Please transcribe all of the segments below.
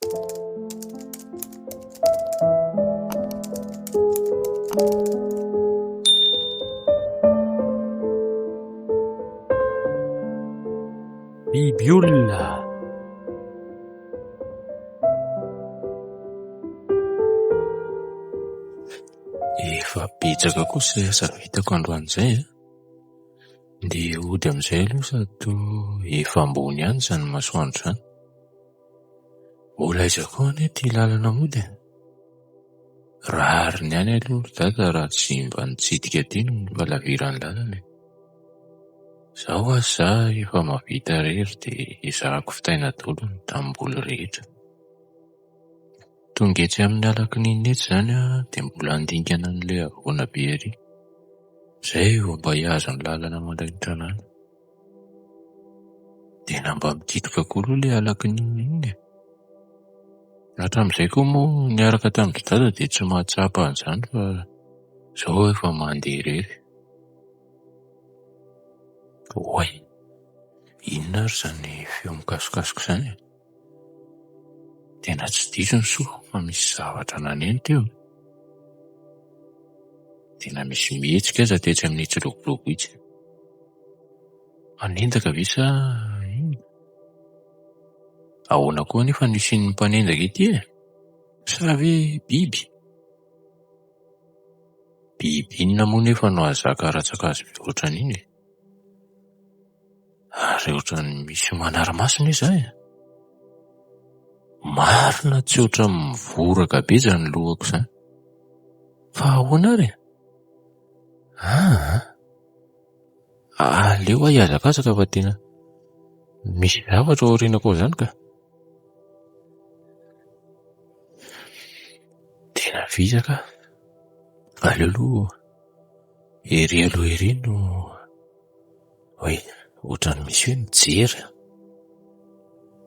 Biby olona. Efa betsaka kosa izay asa vitako androan'izay dia hody amin'izay aloha sady toa efa ambony ihany izany masoandro izany. Mbola aiza koa anie ity lalana mody e? Rariny ihany aloha dada raha tsy mba nitsidika ity no falaviran'ny lalana. Zaho aza efa mahavita rery dia ezahako fitaina daholo ny tanimboly rehetra. Tonga etsy amin'ny alakin'iny etsy izany dia mbola handingana an'ilay havoana be ery. Izay vao mba hihazo ny lalana mandray ny tanàna. Tena mba mititiko koa aloha ilay alakin'iny iny e. Hatramin'izay koa moa niaraka tamin'ny dada dia tsy mahatsapa an'izany fa izao efa mandeha rery. Oay, inona ary izany feo mikasokasoko izany e? Tena tsy diso ny soa fa misy zavatra naneno teo. Tena misy mihetsika aza tetsy amin'ny tsilokiloko itsy. Manendaka ve sa inona? Ahoana koa nefa nisian'ny mpanendaka ity e? Sa ve biby? Biby inona moa nefa no ahazaka aratsaka azy be ohatran'iny e? Ary ohatran'ny misy manara-masona izaho e. Marina tsy ohatran'ny mivoraka be izany lohako izany. Fa ahoana ary? Aleo aho hiazakazaka fa tena misy zavatra ao aorianako ao izany ka. Tena vizaka. Aleo aloha ery aloha ery no hoe ohatran'ny misy hoe mijery.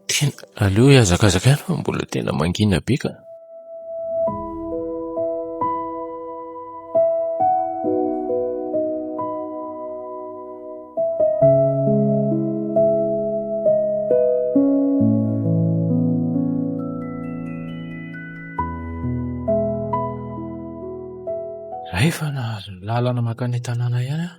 Tena aleo hiazakazaka ihany fa mbola tena mangina be ka. Efa nahazo ny lalana makany tanàna ihany aho.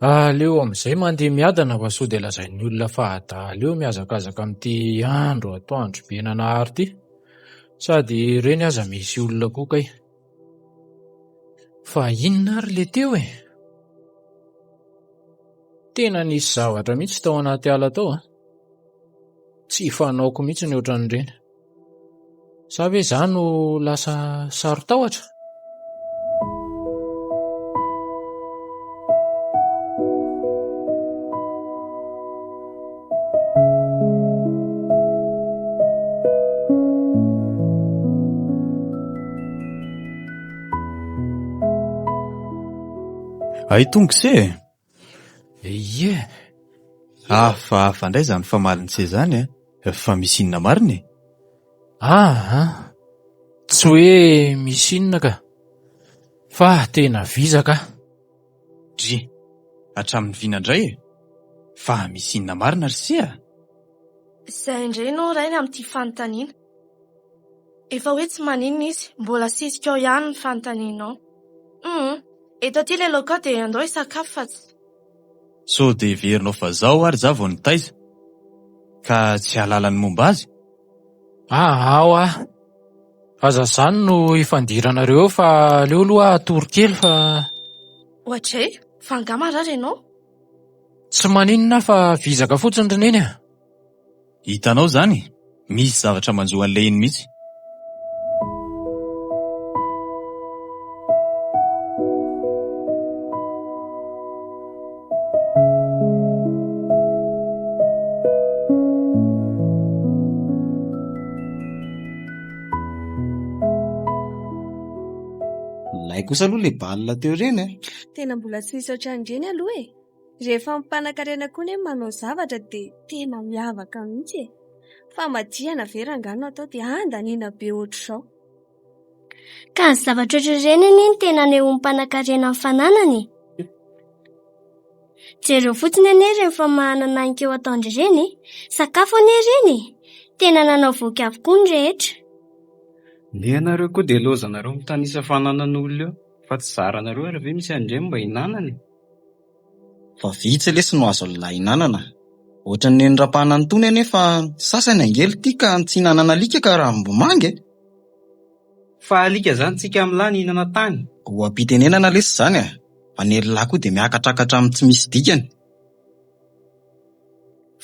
Aleo amin'izay mandeha miadana fa sao dia lazain'ny olona fa aleo mihazakazaka amin'ity andro atoandro be nanahary ity. Sady ireny aza misy olona koa kay. Fa inona ary le teo e? Tena nisy zavatra mihitsy tao anaty ala tao. Tsy fanaoko mihitsy ny ohatran'ireny. Sa ve izaho no lasa sarotahotra? Ay tongose Ie. hafa indray izany famalintsy izany fa misy inona marina e? Tsy hoe misy inona ka. Fa tena vizaka. Dry, hatramin'ny vinandray e? Fa misy inona marina ry sia? Izay indray no rainy amin'ity fanontaniana. Efa hoe tsy maninona izy, mbola sisika ao ihany ny fanontanianao. Eto aty ilay laoka dia andao hisakafo fa tsy. So dia verinao fa zao ary za vao nitaiza ka tsy hahalala ny momba azy? Ao aza izany no ifandiranareo fa aleo aloha atoro kely fa Ohatray, fangama rary ianao? tsy maninona fa vizaka fotsiny roneny. Hitanao izany, misy zavatra manjoa an'ilay iny mihitsy. Lay kosa aloha ilay baolina teo ireny Tena mbola tsy nisy ohatran'ireny aloha e. Rehefa mimpanan-karena koa ny manao zavatra dia tena miavaka mihitsy e. Fa madihana ve rangano atao dia andaniana be ohatr'izao. Ka ny zavatra ohatr'ireny anie ny tena neho mimpanan-karena amin'ny fananany. Jereo fotsiny anie rehefa mahanana ankeo ataondry ireny, sakafo anie ireny. tena nanao voky avokoa ny rehetra. Ne anareo koa dia lozanareo mitanisa fananan'olona eo, fa tsy zaranareo ary ve misy andreny mba hinanany? Fa vitsy lesy no azo lahy hinanana. Ohatra ny nenram-pahana antony anefa sasany angely tia ka tsy hinanana alika ka raha mbomange. Fa alika zany tsika amin'lahy ny hinana tany. Ho ampitenenana lesy zany a. Fa ny lahy koa dia miakatrakatra amin'ny tsy misy dikany.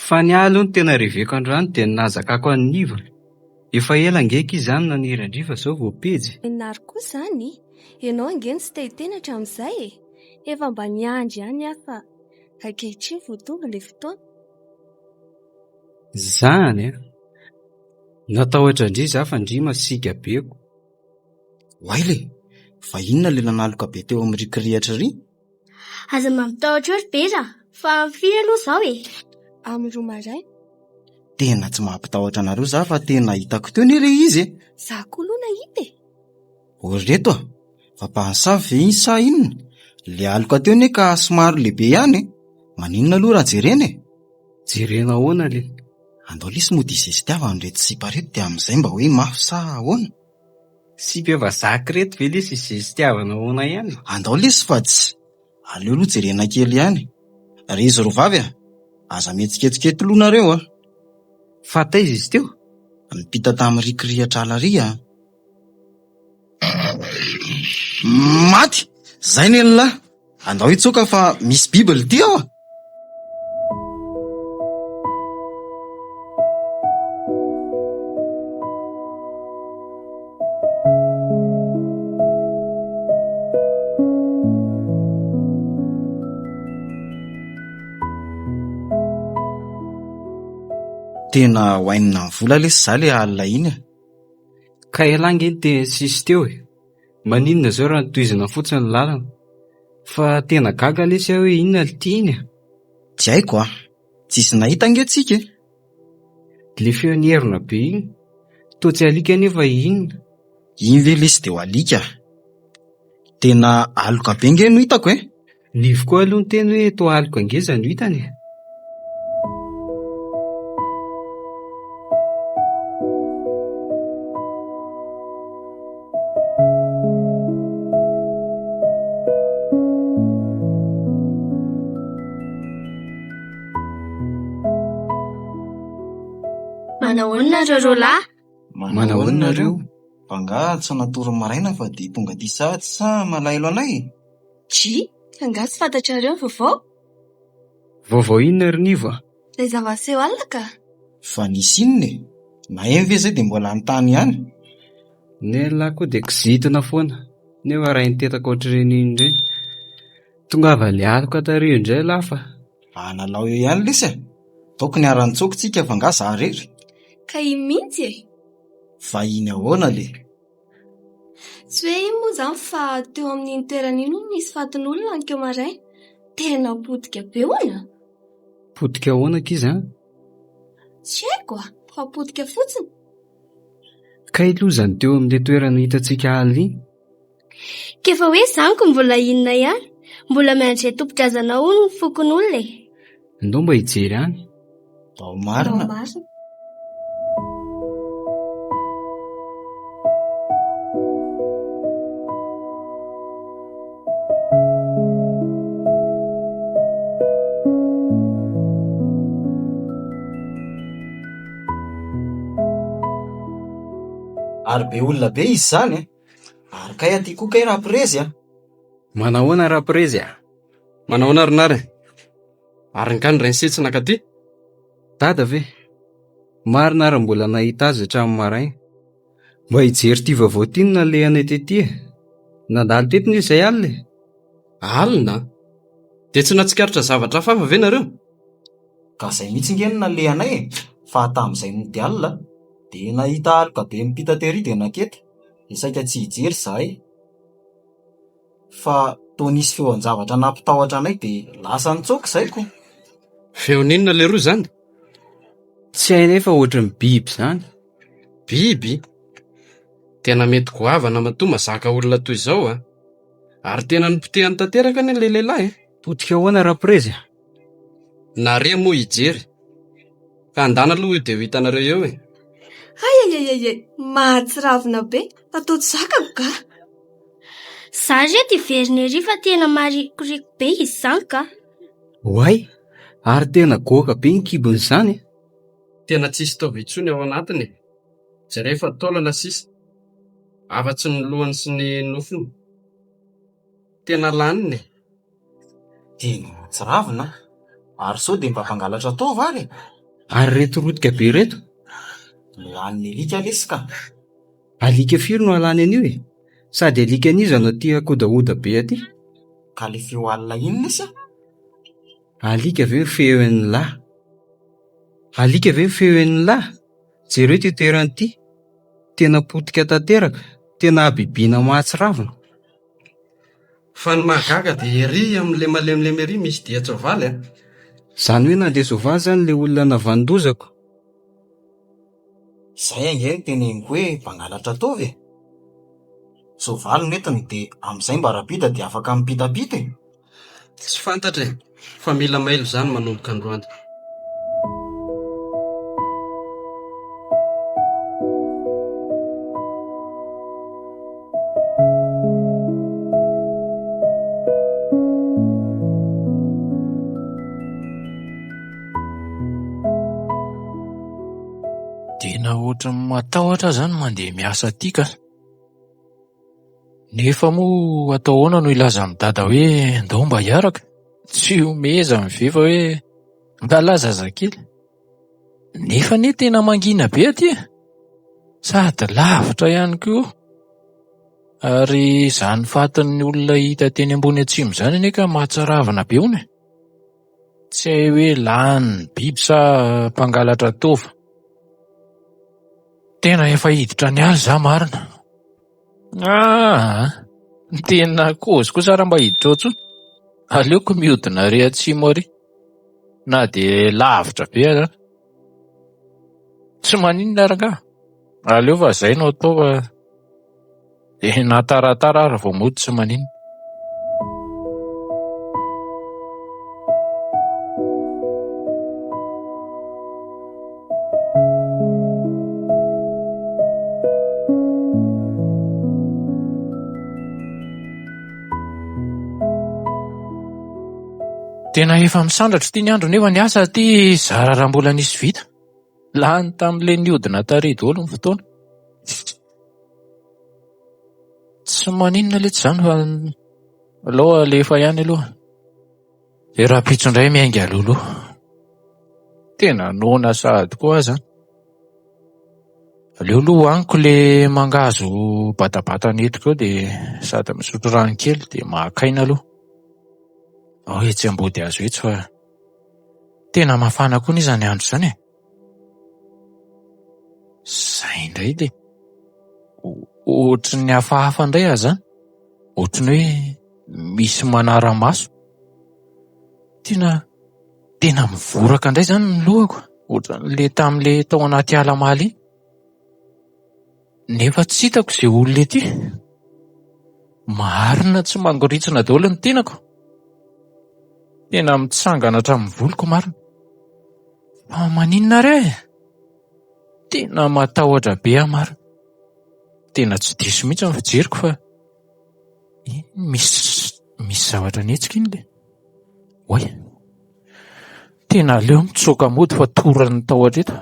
Fa ny alo ny tena reveko androany dia nazakako an'iva. Efa ela ngeka izany nanirandriva zao voapejy. Nary koa zany, ianao angeny tsy te-hiteny hatramin'izay e. Efa mba niandry ihany afa ankehitriny vao tonga ilay fotoana. Zany a. Natahotra indri za fa ndry masiaka beko. Waile, fa inona le nanaloka be teo amin'ny rikirihatra ry? Aza mamitahotra ory be raha, fa firy aloha zao e. Amin'ny roa maraina. Tena tsy mampitahotra anareo za fa tena hitako teo ny re izy e. Za koa aloha nahita e. Ory reto a, fa mpahansavy ve iny sa inona? Le aloka teo ne ka somary lehibe ihany e. Maninona aloha raha jerena e? Jerena ahoana le? Andao lisy moa dia izay sy tiava an'ireto sipa reto dia amin'izay mba hoe mafy sa ahoana? Sipeva zaka reto ve lesy izay sy tiavana ahoana ihany? Andao lisy fa tsy. Aleo aloha jerena kely ihany. Ry izy rovavy a, aza mihetsiketsikety loanareo a. Fa taiza izy teo? Nipita tamin'ny rikirihatra alary a. Maty! Zay ny lahy. Andao hitsoka fa misy bibily ty ao a. Tena hoainina ny vola lesy za le alina iny. Ka elange iny tena sisy teo e. Maninona zao raha nitohizana fotsiny ny lalana? Fa tena gaga lesy aho hoe inona le ty iny a? Tsy haiko a. Tsisy nahita angentsika e. Le feon'ny herina be iny. Toa tsy alika nefa inona? Iny ve lesy dia ho alika? Tena aloka be nge no hitako e. Livy koa aloha ny teny hoe toa aloka ngeza no hitany e. Manahoana reo lahy? Manahoana nareo? Fanga tsy natoro maraina fa dia tonga ty sahady sa malailo anay? Tsy, anga tsy fantatrareo ny vaovao. Vaovao inona ry nivo a? Ilay zava-seho alina ka. Fa nisy inona e? Na eny ve zay dia mbola an-tany ihany? Ne lahy koa dia kizitina foana. Nefa raha nitetaka ohatr'ireny iny ireny. Tongava le aloka tario indray lafa. Analao eo ihany lesy e. Tokony arantsokitsika fa nga za rery. Ka iny mihitsy e. Fa iny ahoana le? Tsy hoe iny moa zany fa teo amin'iny toerana iny no nisy fatin'olona ankeo maray. Tena potika be hoana. Potika ahoana kiza? Tsy haiko a, fa potika fotsiny. Ka ilozany teo amin'ilay toerana hitantsika alina iny. Kefa hoe zaniko mbola inona ihany? Mbola miandry tompon-drazanao ny fokon'olona e. Ndao mba hijery any. Ao marina. Marina. Ary be olona be izy zany e. Ary kay aty koa kay raha prezy a. Manahoana raha prezy a? Manahoana rinary? Ary ny kany rensitsina ka ty? Dada ve? Marina ary mbola nahita azy hatramin'ny maraina. Mba hijery ty vaovao ty no nalehana tetỳ e. Nandalo teto ny izay alina e. Alina? Dia tsy natsikaritra zavatra fafa ve nareo? Ka zay mihitsy nge no nalehanay e. Fa tamin'izay no dia alina dia nahita aloka be mipita tery dia nakety. Isaika tsy hijery zahay. Fa toa nisy feon-javatra nampitahotra anay dia lasa nitsoaka izay ko. Feoninona le roa zany? Tsy hay nefa ohatran'ny biby zany. Biby? Tena mety goavana matoa mazaka olona toy izao a. Ary tena nipotehany tanteraka anie le lehilahy e. Potika ahoana raha prezy? Nare moa hijery. Ka andana aloha io dia ho hitanareo eo e. Ayayayay, mahatsiravina be. Atao zakako ka? Za reto iverina ery fa tena marikoriko be izy izany ka. Hoay, ary tena goaka be ny kibony izany. Tena tsisy taova intsony ao anatiny. Jereo efa taolana sisa. Afa-tsy ny lohany sy ny nofony. Tena laniny. Tena mahatsiravina. Ary sao dia mba mpangalatra taova ary. Ary reto rotika be reto. Laniny alika lesy ka. Alika firy no alany an'io e. Sady alika an'iza no tia kodaoda be aty. Ka le feo alina inona isy? Alika ve ny feon'ny lahy? Alika ve ny feon'ny lahy? Jereo ity toerana ity. Tena potika tanteraka. Tena abibiana mahatsiravina. Fa ny mahagaga dia ery amin'ilay malemilemy ery misy dia tsoavaly. Zany hoe nandeha soavaly zany le olona navandozako. Izay ange ny teneniko hoe mpangalatra taova e. Soavaly netiny dia amin'izay mba rapita dia afaka mipitapita e. Tsy fantatra e. Fa mila mailo zany manomboka androany. Tena ohatran'ny matahotra zany mandeha miasa tika. Nefa moa atao ahoana no ilaza amin'ny dada hoe ndao mba hiaraka. Tsy omeza mive fa hoe ngalaza zazakely. Nefa ne tena mangina be aty. Sady lavitra ihany koa. Ary izany fatin'ny olona hita teny ambony atsimo zany ane ka mahatsiravina be hono. Tsy hay hoe lany biby sa mpangalatra taova. Tena efa hiditra ny azy za marina. Tena kozy kosa raha mba hiditra ao tsony. Aleoko mihodina re atsimo ary. Na dia lavitra be aza. Tsy maninona ary ka. Aleo fa zay no atao fa dia nataratara ary vao mody tsy maninona. Tena efa misandratra ity ny andro nefa ny asa ty zara raha mbola nisy vita. Lany tamin'ile nihodina tarehy daholo ny fotoana. Tsy maninona leto zany fa aleo alefa ihany aloha. Dia raha pitso indray miainga alolo. Tena nona sady koa zany. Aleo aloha aniko le mangazo batabata netiko ao dia sady misotro rano kely dia mahakaina aloha. Tsy ambody azo etsy fa tena mafana koa n'izany andro izany e. Zay indray dia ohatry ny hafahafa indray aza zany. Ohatry ny hoe misy manara-maso. Tena mivoraka indray zany ny lohako. Ohatran'le tamin'le tao anaty ala maly. Nefa tsy hitako izay olona ety. Marina tsy mangoritsina daholo ny tenako. Tena mitsangana hatramin'ny voloko marina. Fa maninona re? Tena matahotra be aho marina. Tena tsy diso mihitsy ny fijeriko fa misy zavatra nihetsika iny le. Oay, tena aleo mitsoaka mody fa toran'ny tao hatreto.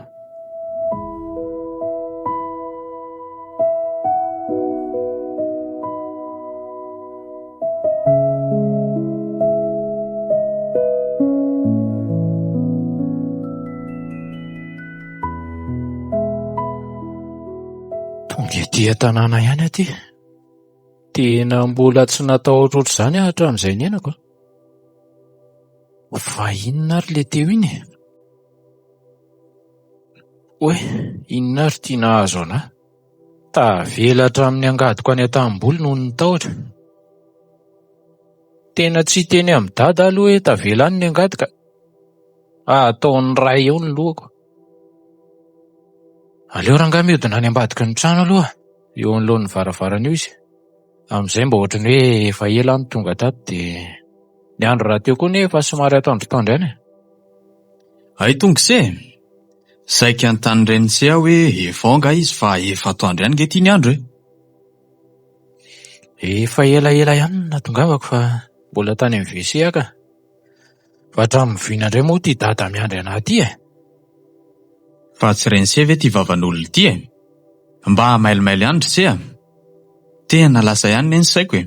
Dia tanàna ihany aty. Tena mbola tsy natao ohatrohatr'izany aho hatramin'izay ny henako. Fa inona ary le teo iny? Oe, inona ary tia nahazo anahy? Tavela hatramin'ny angadiko any an-tanimboly noho ny tahotra. Tena tsy teny amin'ny dada aloha hoe tavela any ny angadika. Ataon'ny ray eo ny lohako. Aleo rangaha mihodina any ambadika ny trano aloha. Eo anoloan'ny varavarana io izy. Amin'izay mba ohatrany hoe efa ela ny tonga tato dia ny andro raha teo koa nefa somary atandrotandry any. Ay tongose, Saika ny tany Renitsea hoe efa ao nga izy fa efa atoandro ihany nge tiany andro Efa elaela ihany natongavako fa mbola tany amin'ny WC ka. Fa hatramin'ny vina indray moa ty dada miandry anahy ty Fa tsy Renitsea ve ty vavan'olona ity Mba mailomailo andro se Tena lasa ihany neny saiko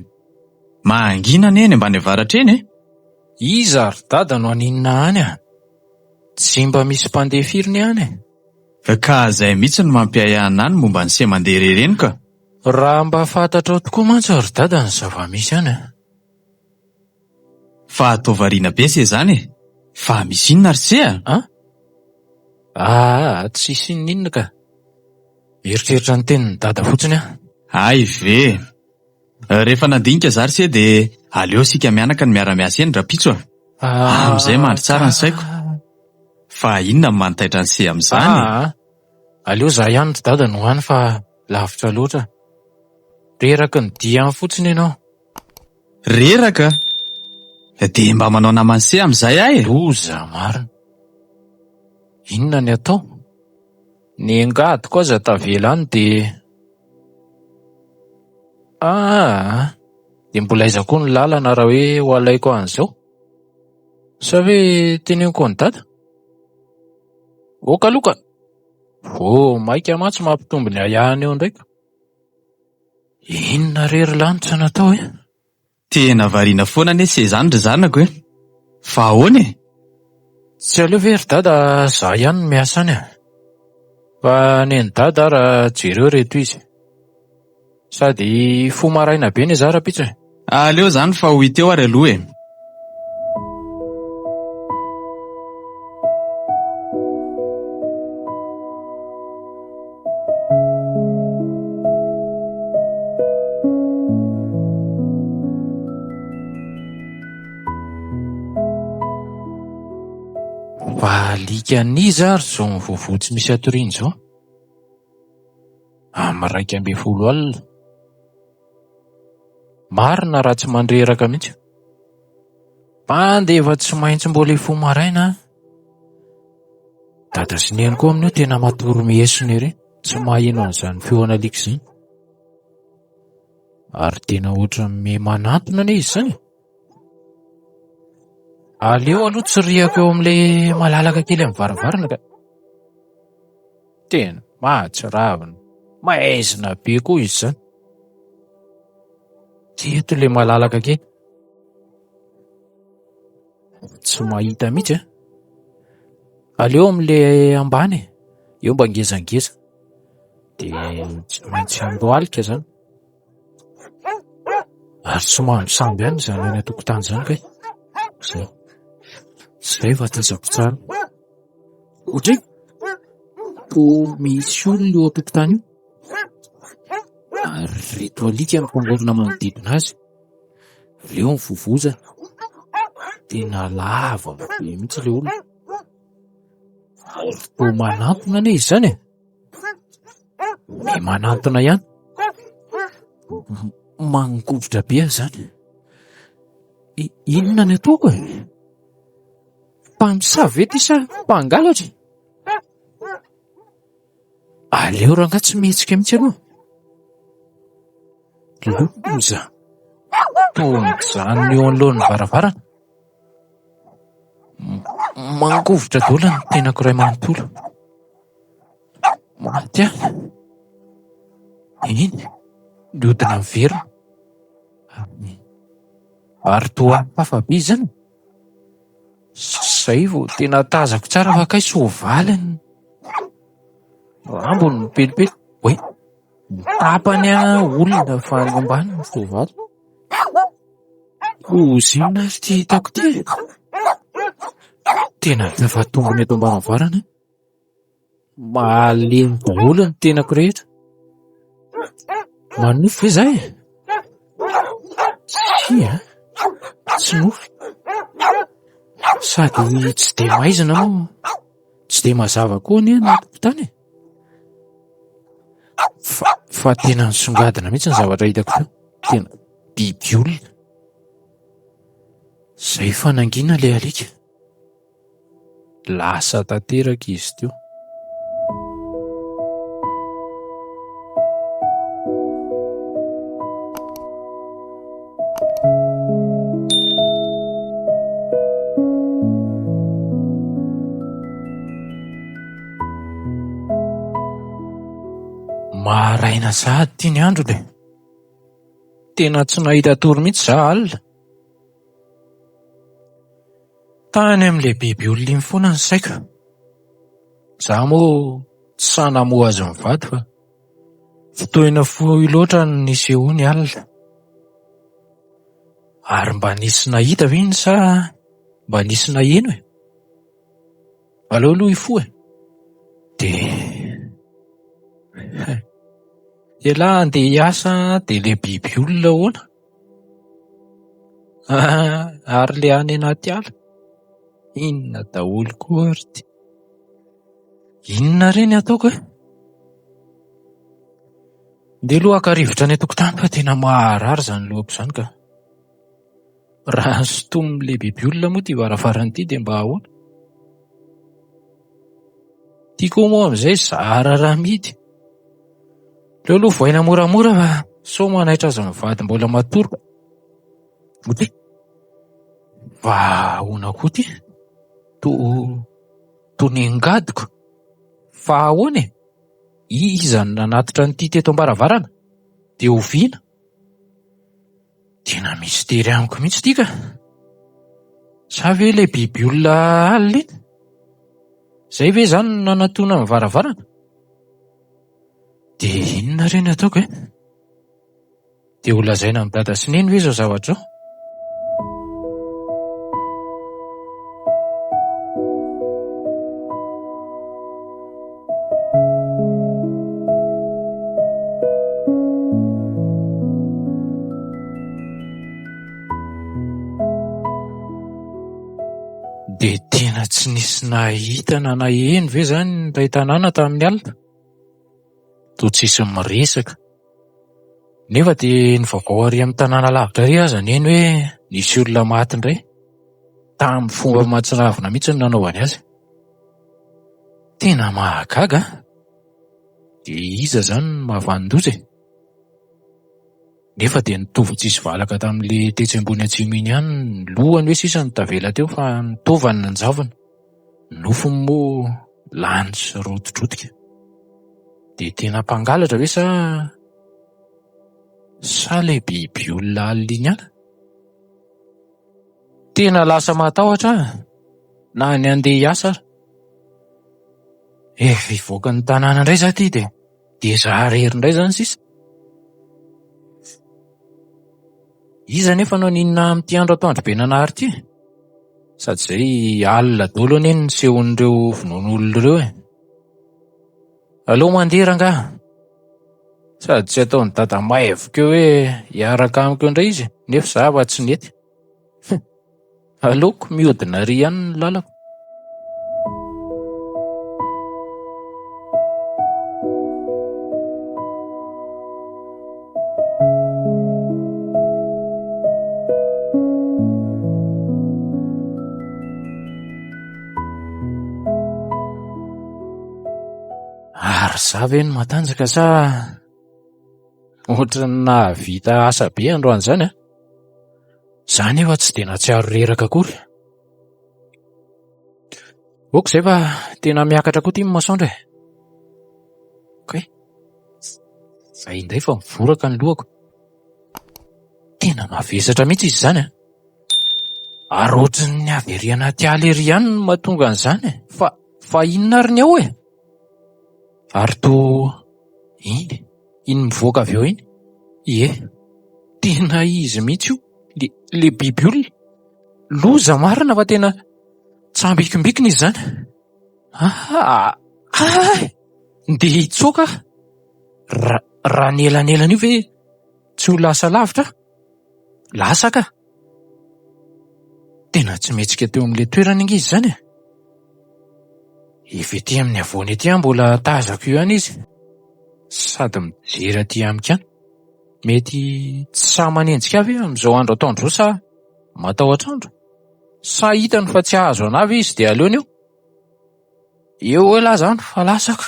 Mangina neny mba ny avaratra eny Iza ary dada no aninona any Tsy mba misy mpandeha firiny any Ka zay mihitsy no mampiay anany momba ny se mandeha rereny ka. Raha mba fantatrao tokoa mantsy ary dada ny zava-misy any Fa atao variana be se zany Fa misy inona ry se tsisy ninona ka. Eritreritra ny tenin'ny dada fotsiny Ay ve Rehefa nandinika zary se de aleo sika mianaka ny miara-miasa eny rapitso Amizay mandry tsara ny saiko Fa inona mantaitra ny se am'izany Aleo za ihany ry dada no hany fa lavitra loatra. Reraka ny dia any fotsiny ianao. Reraka De mba manao namany se am'izay Loza marina. Inona ny atao? Ny angadiko aza tavela any de mbola aiza koa ny lalana raha hoe ho alaiko an'izao. Sa hoe teneniko ny dada? Okaloka. Maika matsy mampitombo ny ayahany eo ndraika. Inona rery lanitra natao Tena variana foana ne se zany ry zanako Fa ahoana Tsy aleo ve ry dada za ihany no miasa any Fa neny dada raha jereo reto izy. Sady fo maraina be ny zara pitso Aleo zany fa ho hiteo ary aloha Fa alika niza ary zao mivoavotsy misy atoriany zao. Amin'ny 12 alina. Marina raha tsy mandreraka mihitsy. Mandefa tsy maintsy mbola fo maraina. Dada sy neny koa amin'io tena matoro miesony ery. Tsy maheno an'izany feona alika izany. Ary tena oatra me manantona ne izy zany. Aleo aloha tsy riako eo amin'ilay malalaka kely amin'ny varavarana ka. Tena mahatsiravina. Maizina be koa izy zany. Teto ilay malalaka kely. Tsy mahita mihitsy Aleo amin'ilay ambany. Eo mba ngezangeza. De tsy maintsy andohalika zany. Ary tsy mahandro samby ihany zany any an-tokotany zany ka. Zay va tazako tsara. Ohatray po misy olona eo an-tokotany io. Ary reto alika mitongorona manodidina azy. Leo mivovoza. Tena lava be mihitsy ilay olona. Po manantona ne izy zany Me manantona ihany. Mangovotra be zany. Inona ny ataoko Mpamosavy ve ty sa mpangalatra? Aleo raha nga tsy mihetsika mihitsy aloha. Loza. Tonjany eo anoloan'ny varavarana. Mangovotra daholo ny tenako iray manontolo. Maty Iny liodina ny verona. Ary toa hafabe zany. Zay vo tena tazako tsara fa kay sovaliny. Rambony pelipely. Tapany olona fa any ambany ny sovaly. Zinona ary ty hitako ty Tena fa tombony eto ambaravarana. Malemy daholo ny tenako rehetra. Manofy ve zay Tsy nofy. Sady tsy de maizina moa. Tsy de mazava koa ny tokotany. Fa tena nisongadina mihitsy ny zavatra hitako teo. Tena biby olona. Zay fanangina ilay alika. Lasa tanteraka izy teo. Maharaina sahady ty ny andro le. Tena tsy nahita tory mihitsy za alina. Tany amin'le biby olona iny foana ny saiko. Za moa tsy sanamoa azy mivady fa fotoina fohy loatra no nisehoany alina. Ary mba nisy nahita ve iny sa mba nisy naheno e? Aleo aloha ifo e. De ialahy andeha hiasa de le biby olona hoana. Ary le any anaty ala. Inona daholo koa ary ty? Inona reny ataoko e? De aloha haka-rivotra any an-tokotany fa tena maharary zany lohako zany ka. Raha sintomin'le biby olona moa ty varavarana ty de mba ahoana? Tiako moa amin'izay zara raha mihidy. Leo aloha voaina moramora fa sao manaitra azy mivady mbola matoro. Ote, va ahoana koa ty? To nengadiko. Fa ahoana e? Iza no nanatitra nyty teto ambaravarana? De oviana? Tena mistery amiko mihitsy ty ka. Sa ve le biby olona alina iny? Zay ve zany no nanatona amin'ny varavarana? De inona reny ataoko e? De ho lazaina amin'ny dada sy neny ve zao zavatra zao? De tena tsy nisy nahita na naheno ve zany ny ray tanàna tamin'ny alina? To tsisy miresaka. Nefa de ny vaovao ary amin'ny tanàna lavitra ary aza neny hoe nisy olona maty indray. Tamin'ny fomba mahatsiravina mihitsy ny nanaovany azy. Tena mahagaga. De iza zany no mahavandoza e? Nefa de nitovy tsisy valaka tamin'le tetsy ambony atsimo iny ihany ny lohany hoe sisa ny tavela teo fa nitovany ny njavany. Nofony moa lany sy rodrodrodika. De tena mpangalatra ve sa le biby olona alina iny ihany? Tena lasa matahotra na ny andeha hiasa ary. Hivoaka ny tanàna indray za ty de zaharery indray zany sisa. Iza nefa no ninona amin'ity andro atoandro be nanahary ty? Sady zay alina daholo anie ny sehon'ireo vonon'olona ireo e. Aleo mandeha rangaha. Sady tsy ataony dada maivoko hoe hiaraka amiko indray izy, nefa za fa tsy nety. Aleoko mihodina ary ihany ny lalako. Ary za ve no matanjaka sa ohatrany nahavita asa be androany zany a? Za nefa tsy de natsiaro reraka akory. Oka zay fa tena miakatra koa ty ny masoandro e. Okey. Zay indray fa mivoraka ny lohako. Tena mavesatra mihitsy izy zany a. Ary ohatrany ny avy ery anaty ala ery ihany no mahatonga an'izany e. Fa inona ary ny ao e? Ary to iny mivoaka avy eo iny? Ie, tena izy mihitsy io. Le biby olona. Loza marina fa tena tsambikimbikina izy zany. Ndeha hitsoaka. Raha nelanelana io ve tsy ho lasa lavitra? Lasaka. Tena tsy metsika teo amin'le toerana ingizy zany e. Ety amin'ny avoany ety mbola tazako io ihany izy. Sady mijery aty amiko ihany. Mety tsy sa manenjika avy amin'izao andro atoandro zao sa matahotra andro? Sa hitany fa tsy ahazo anavy izy de aleony eo? Eo ela zany fa lasaka.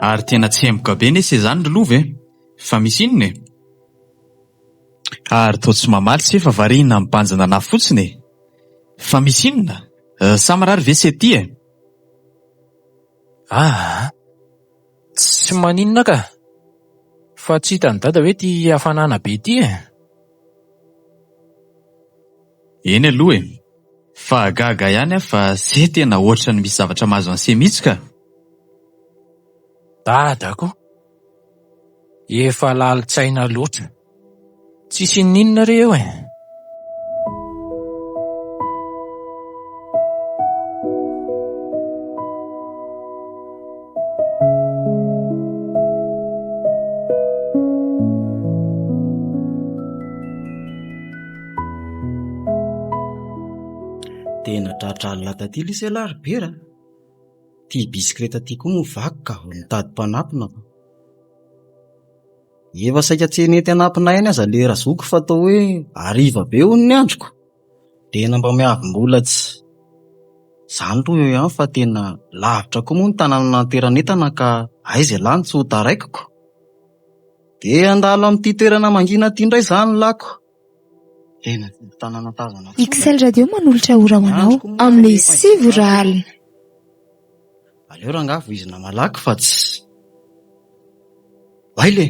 Ary tena tsemboka be nese izany lova e. Fa misy inona e? Ary toa tsy mamaly se fa variana mibanjina na fotsiny e. Fa misy inona? Samarary ve se ty e? Tsy maninona ka. Fa tsy hitany dada hoe ty hafanana be ty e. Eny aloha e. Fa gaga ihany fa se tena ohatrany misy zavatra mahazo anse mihitsy ka. Dadako, efa lalitsaina loatra. Tsisy ninona reo e. Tena tratralina tatily isy alary bera. Ty bisikleta ty koa movaky ka ho nitady mpanampina. Efa saika tsenety anampina eny aza le razoko fa tao hoe ariva be hono ny androko. Tena mba miavim-bolatsy. Zany aloha eo ihany fa tena lavitra koa moa ny tanàna nanteranetana ka aiza lany tsy ho taraikiko. De andalo amin'ity toerana mangina ty indray zany lako. Tena tanàna tazana. XL Radio manolotra ora ho anao amin'ny 7 alina. Aleo rangavo izy na malaky fa tsy. Vaile,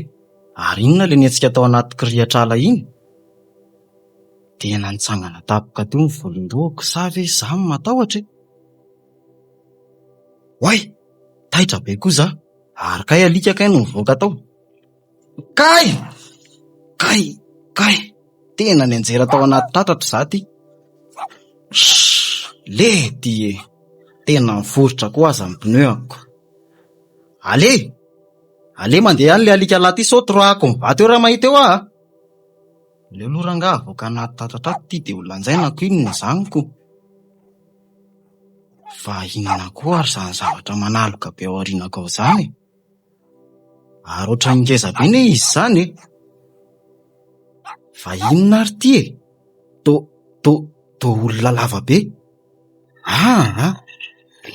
ary inona le nietsika tao anaty kiriatrala iny? Tena nitsangana tapoka teo ny volondohako sa ve izaho matahotra e? Hoay, taitra be koa za. Ary kay alika kay no mivoaka tao. Kay! Tena ny anjera tao anaty tatratra za ty. Le ty e. Tena miforotra koa aza ny pneu-ako. Ale mandeha any le alika laty saoty roako mivato eo raha mahita eo ah. Le loranga avoaka anaty tatratra ty de ho lanjainako inona zaniko. Fa inona koa ary zany zavatra manaloka be ao aorianako ao zany. Ary ohatran'ny ngeza be ne izy zany e. Fa inona ary ty e? To olona lava be.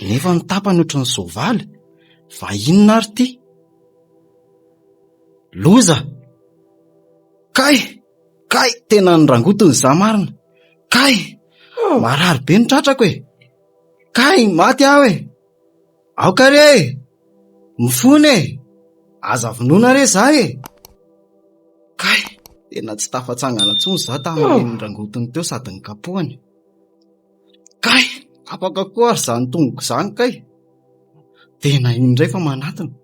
Nefa ny tapany ohatran'ny soavaly. Fa inona ary ty? Loza! Kay! Tena nyrangotony za marina. Kay! Marary be ny tratrako e. Kay! Maty aho e. Aoka re! Mifony e. Aza vonoina re za e. Kay! Tena tsy tafatsangana tsony za tamin'ireny nyrangotony teo sady ny kapohany. Kay! Afaka koa ary zany tongoko zany kay. Tena indray fa manatona.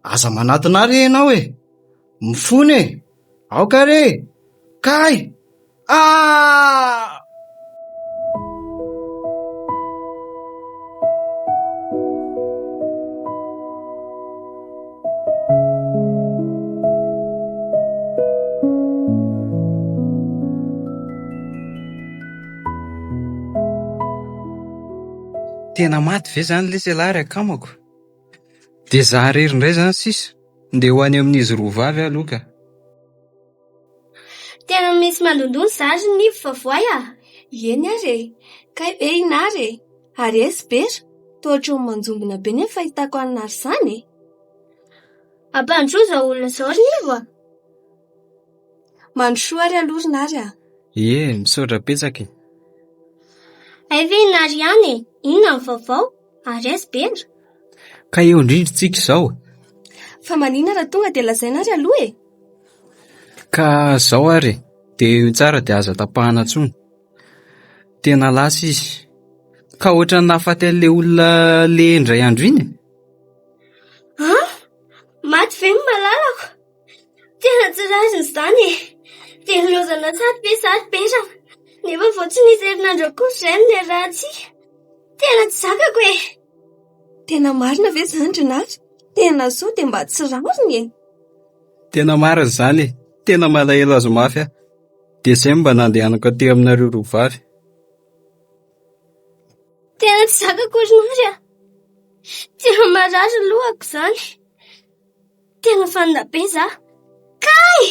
Aza manatona re ianao e. Mifony e. Aoka re. Kay! Tena maty ve zany le selary akamako? De za rery indray zany sisa. Nde ho any amin'izy rovavy aloha ka. Tena misy malondony zary ny vavoay ah. Eny ary e. Kay be inary e. Ary esy bera. Toatra ho manjombina be ny fahitako anary zany e. Ampandroza olona zao rivo ah. Mandrosoa ary alorina ary ah. Misaotra petsaka e. Ay ve inary ihany e. Inona ny vaovao? Ary esy bera. Ka eo indrindritsika izao. Fa manina raha tonga de lazaina ary aloha e. Ka zao ary de tsara de aza tapahana tsony. Tena lasa izy. Ka ohatrany nahafaty an'le olona le indray andro iny. Maty ve ny malalako? Tena tsy raziny zany e. Tena lozana tsara be zary bera. Nefa vao tsy nisy herinandro akory izay ny ratsy. Tena tsy zakako e. Tena marina ve zany Renary? Tena soa de mba tsy rariny e. Tena marina zany e. Tena malahelo azo mafy ah. De zay mba nandehanako aty aminareo rovavy. Tena tsy zakako Renary ah. Tena marary lohako zany. Tena fanina be za. Kay!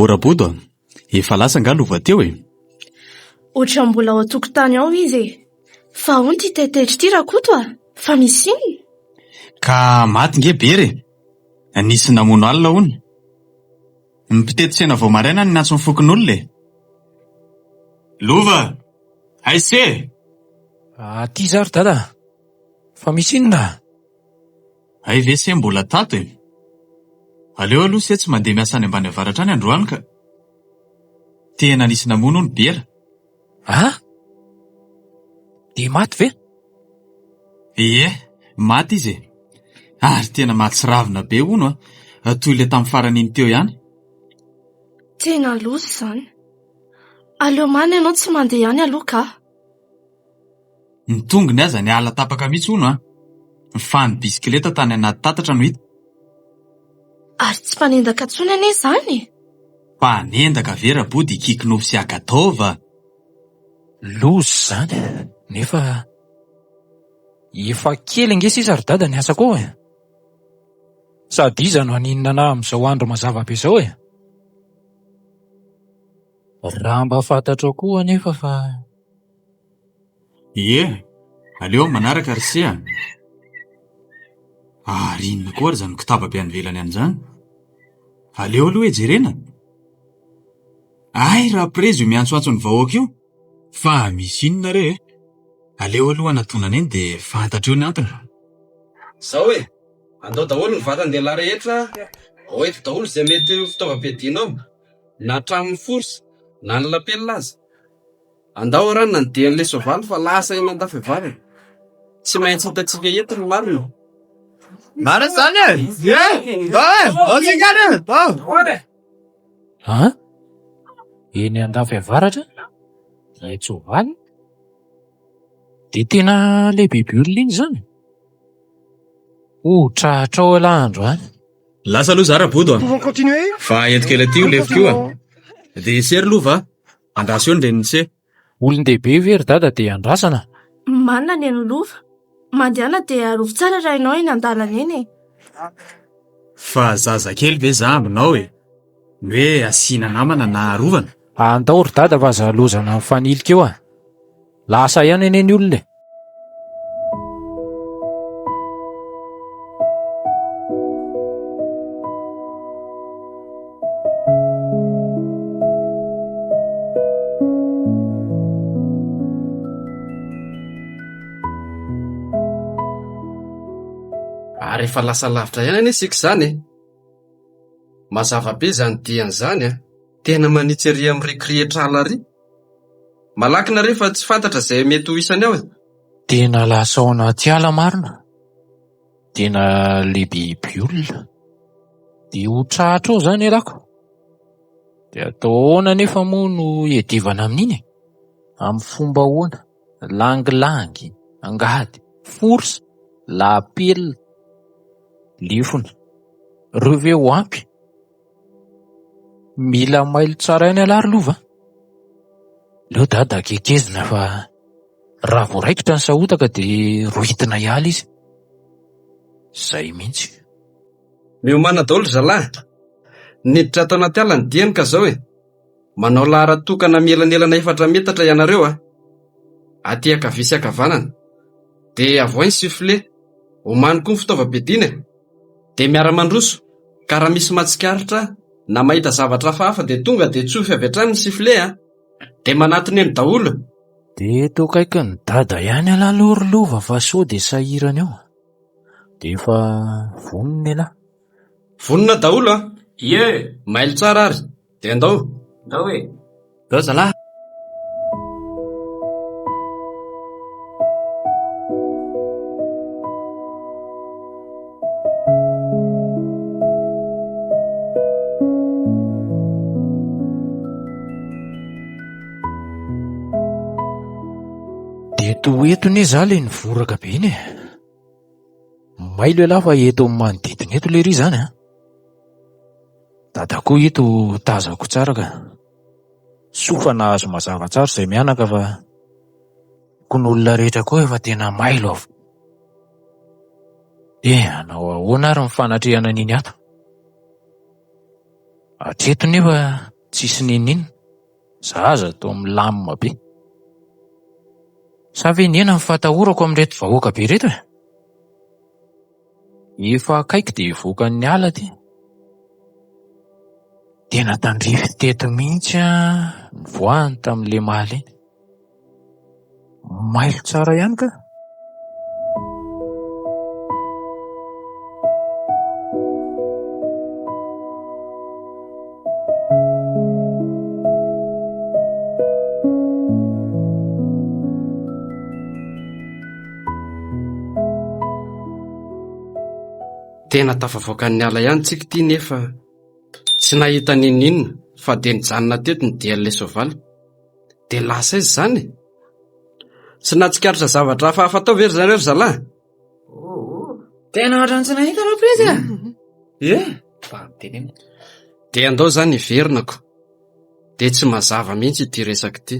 Orabodo, efa lasa nga lova teo e. Oatra mbola ao an-tokotany ao izy e. Fa hono ty tetezitra ity rakoto fa misy iny. Ka maty nge bery e. Nisy namono alina hono. Mipitetisena vao maraina ny natso ny fokon'olona e. Lova! Aise! Ty zary dada. Fa misy inona? Ay ve se mbola tato e. Aleo aloha se tsy mandeha miasa any ambany avaratra any androany ka. Tena nisy namono ny bera. De maty ve? Ie, maty izy e. Ary tena mahatsiravina be hono toy le tamin'ny farany iny teo ihany. Tena loso izany. Aleo many ianao tsy mandeha ihany aloha ka. Ny tongony aza ny ala tapaka mihitsy hono fa ny bisikileta tany anaty tatatra no hita. Ary tsy mpanendaka intsony anie izany. Mpanendaka vera body Kikinov sy Agatova. Loso zany. Nefa efa kely nge sisa ry dada ny asako e. Sady iza no aninona na amin'izao andro mazava be izao e. Raha mba fantatro koa nefa fa... Ie, aleo manaraka ry sea. Ary inona koa ry zany kitababe any velany an'izany. Aleo aloha ejerena. Ay, raha prezy io miantsoantso ny vahoaka io. Fa misy inona re e. Aleo aloha anatonana eny dia fantatro eo ny antony. Zao e, andao daholo ny vatan-dehilahy rehetra, hoeto daholo izay mety fitaovam-piadianao, na tramin'ny forsa, na ny lapelina aza. Andao rano na ny dian'ilay soavaly fa lasa eny an-dafy. Tsy maintsy hitantsika eto ny marina. Mara zany e! Eny an-dafy avaratra? E soavaly? De tena le biby olona iny zany. Trahatra ao alandro any. Lasa aloha zara bodo fa entiko ela ty oleviko io de sery lova andraso eo ny reniny Olon-dehibe very dada de andrasana. Manana ny eny lova. Mandehana dia arovo tsara raha ianao eny an-dalana eny. fa zaza kely ve za aminao e. Hoe asiana namana na arovana. Andao ry dada fa aza lozana mifanilika eo lasa ihany eny olona. Ary efa lasa lavitra ihany ane sika izany e. Mazava be izany diany izany tena manitsy ery amin'ny rehetra alary. Malaky na rehefa tsy fantatra izay mety ho isany ao e. Tena lasa ao anaty ala marina. Tena le biby olona. De ho trahatra ao zany rako. De atao ahoana nefa moa no iadivana amin'iny? Amin'ny fomba ahoana? Langilangy, angady, forsa, lapelina, lifona, reo ve ho ampy? Mila mailo tsara eny alary lova. Leo dada kekezina fa raha voaraikitra ny sahotaka de rohitina iala izy. Zay mihitsy. Miomana daholo zalahy. Niditra atao anaty ala ny diany ka zao e. Manao laharan-tokana mielanelana 4 metatra ianareo aty ankavia sy ankavanana. De avoainy sifle. Omany koa ny fitaovam-piadiana. De miara-mandroso. Ka raha misy matsikaritra na mahita zavatra hafa de tonga de tsofi avy hatrany ny sifle de manatony eny daholo. De tokaiky ny dada ihany alalory lova fa so de sahirana eo. De efa vonona ela. Vonona daholo Ie, mailo tsara ary. De andao. Andao e. Dao zalahy. Eto etony za le nivoraka be iny. Mailo ela fa eto amin'ny manodidina eto le ry zany Dada koa eto tazako tsara ka. Sofa nahazo mazava tsara izay mianaka fa kon'olona rehetra koa efa tena mailo avo. Anao ahoana ary ny fanatrehana an'iny ato? Hatreto nefa tsisy ninina, zaza to milamina be. Sa ve niena mifatahorako amin'reto vahoaka be reto e? Efa akaiky dia voakan'ny ala ty. Tena tandrify teto mihitsy ny voany tamin'le maly iny. Mailo tsara ihany ka. Tena tafavoakan'ny ala ihany tsika ty nefa tsy nahita ninina fa dia nijanona teto ny dian'ilay soavaly. Dia lasa izy izany. Tsy nahatsikaritra zavatra hafa tao very zareo ry zalahy. Tena ohatrany tsy nahita raprizy a? Dia andao izany iverinako. Dia tsy mazava mihitsy ity resaka ity.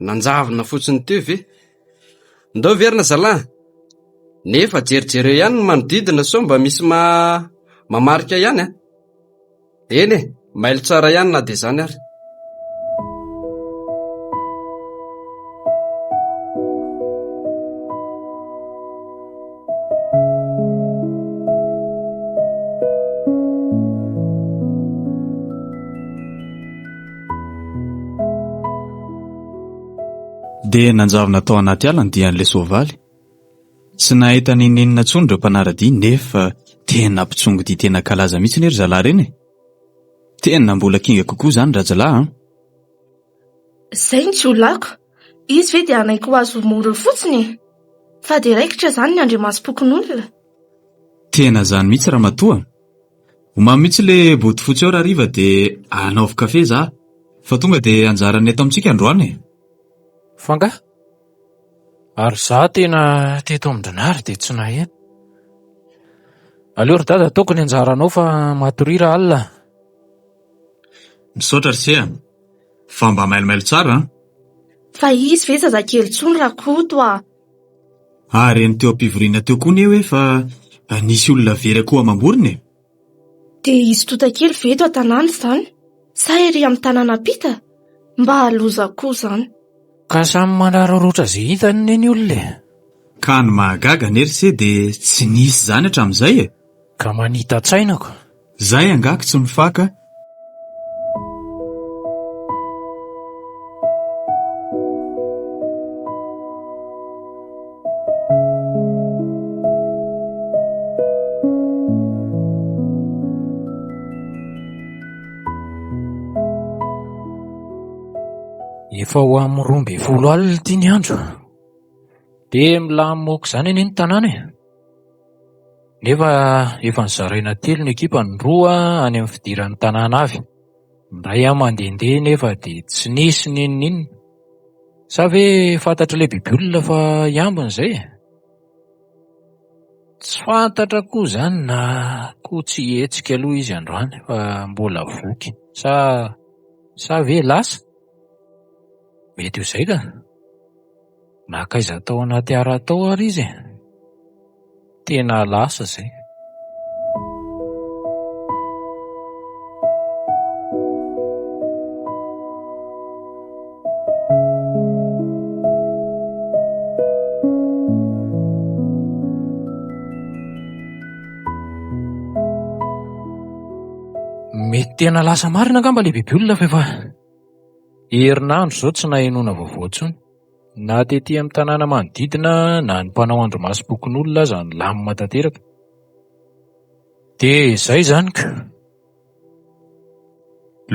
Nanjavona fotsiny teo ve? Ndao verina zalahy. Nefa jerijereo ihany ny manodidina sao mba misy mamarika ihany a. Eny e, mailo tsara ihany na dia izany ary. Dia nanjavona tao anaty ala ny dian'ilay soavaly. Tsy nahita ninina intsony ireo mpanarady nefa tena mpitsongo dia tena kalaza mihitsy ny ry zalahy reny e. Tena mbola kinga kokoa izany rajalahy. Izay ny tsy olako. Izy ve dia anaiko azo mora fotsiny? Fa dia raikitra izany ny andriamasom-pokon'olona. Tena izany mihitsy raha matoa. Omamy mihitsy le boty fotsy ao raha riva dia anaovy kafe za. Fa tonga dia anjarany eto amintsika androany e. Fanga? Ary za tena teto amindrinary dia tsy naheno. Aleo ry dada ataoko ny anjaranao fa matorira alina. Misaotra ry seha. Fa mba mailomailo tsara. Fa izy ve zazakely tsony raha koto a? Ary ny teo ampivoriana teo koa ny hoe fa nisy olona very koa amam-borona e. Dia izy totakely ve eto an-tanàna izany? Sa ery amin'ny tanàna pita? Mba haloza koa izany. Ka samy manararaotra izay hitany neny olona e. Ka ny mahagaga nery se dia tsy nisy izany hatramin'izay e. Ka manita tsainako. Zay angako tsy mifaka. Efa ho amin'ny 12 alina ity ny andro. Dia milamoko izany eny ny tanàna e. Nefa efa nizaraina telo ny ekipa ny roa any amin'ny fidiran'ny tanàna avy. Ndray aho mandehandeha nefa dia tsy nisy ninina. Sa ve fantatra ilay bibiolona fa iambina izay? Tsy fantatra koa izany na koa tsy hetsika aloha izy androany fa mbola voky. Sa ve lasa? Mety ho izay ka. Nakaiza tao anaty ara tao ary izy. Tena lasa izay. Mety tena lasa marina angamba ilay bibiolona fa efa herinandro izao tsy nahenoana vaovao intsony. Na tetỳ amin'ny tanàna manodidina na ny mpanao andromasom-pokon'olona aza ny lamina tanteraka. Dia izay izany ka.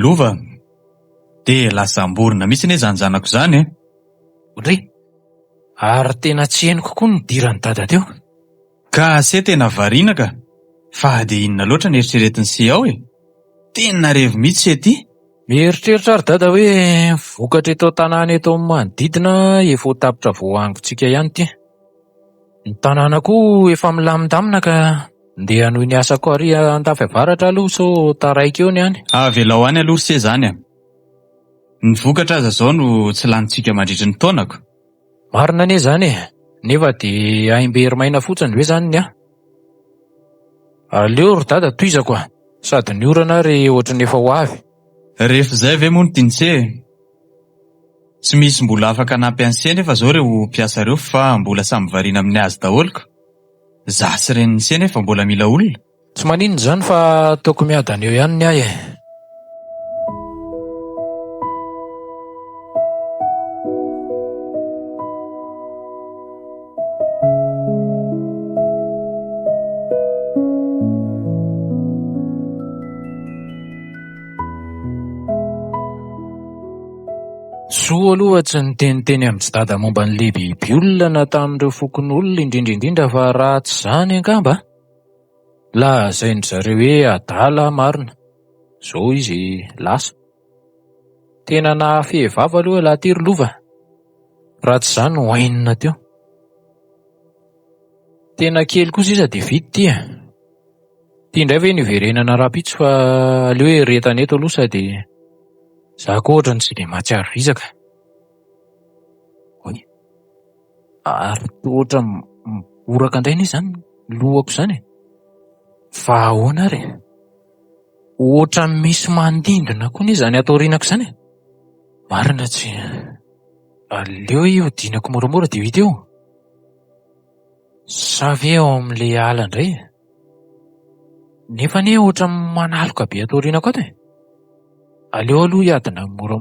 Lova, dia lasa amborona mihitsy ne izany zanako izany e. Ondry, ary tena tsy henoko koa ny dirany dada teo. Ka se tena variana ka. Fa dia inona loatra ny eritreretiny se ao e. Tena revo mihitsy ety. Mieritreritra ary dada hoe vokatra eto tanàna eto amin'ny manodidina efa ho tapitra voahangontsika ihany ty. Ny tanàna koa efa milamindamina ka ndeha noho ny asako ary an-tafiavaratra aloha so taraika eo ny any. Avelao any aloha se zany a. Ny vokatra aza zao no tsy lanitsika mandritry ny taonako. Marina anie zany e. Nefa dia aimbery-maina fotsiny ve zany ny Aleo ry dada toizako a. Sady ny orana ary ohatran'ny efa ho avy. Rehefa izay ve moa no tianse? Tsy misy mbola afaka hanampy an'se nefa zao ireo mpiasa ireo fa mbola samy variana amin'ny azy daholiko. Za sy renin'se nefa mbola mila olona. Tsy maninona izany fa ataoko miadana eo ihany ny ahy e. Soa aloha tsy niteniteny amin'ny tsy dada momba n'ilay biby olona na tamin'ireo fokon'olona indrindra fa raha tsy izany angamba. Lazainy zareo hoe adala marina, zao izy lasa. Tena nahafehivava aloha laha tiry lova, raha tsy izany hoainina teo. Tena kely kosa iza dia vity tia. Tia indray ve niverenana rapitso fa aleo hoe retana eto aloha sady za koa ohatrany tsy dia mahatsiaro vizaka. Oy, ary toa ohatrany miboraka indray anie izany lohako izany e. Fa ahoana ary? Ohatrany misy mandindona koa anie izany atorianako izany e. Marina tsy aleo iodinako moramora dia hita eo. Sa ve ao amin'ilay ala indray? Nefa anie ohatrany manaloka be atorianako ato e. Aleo aloha hiadina mora.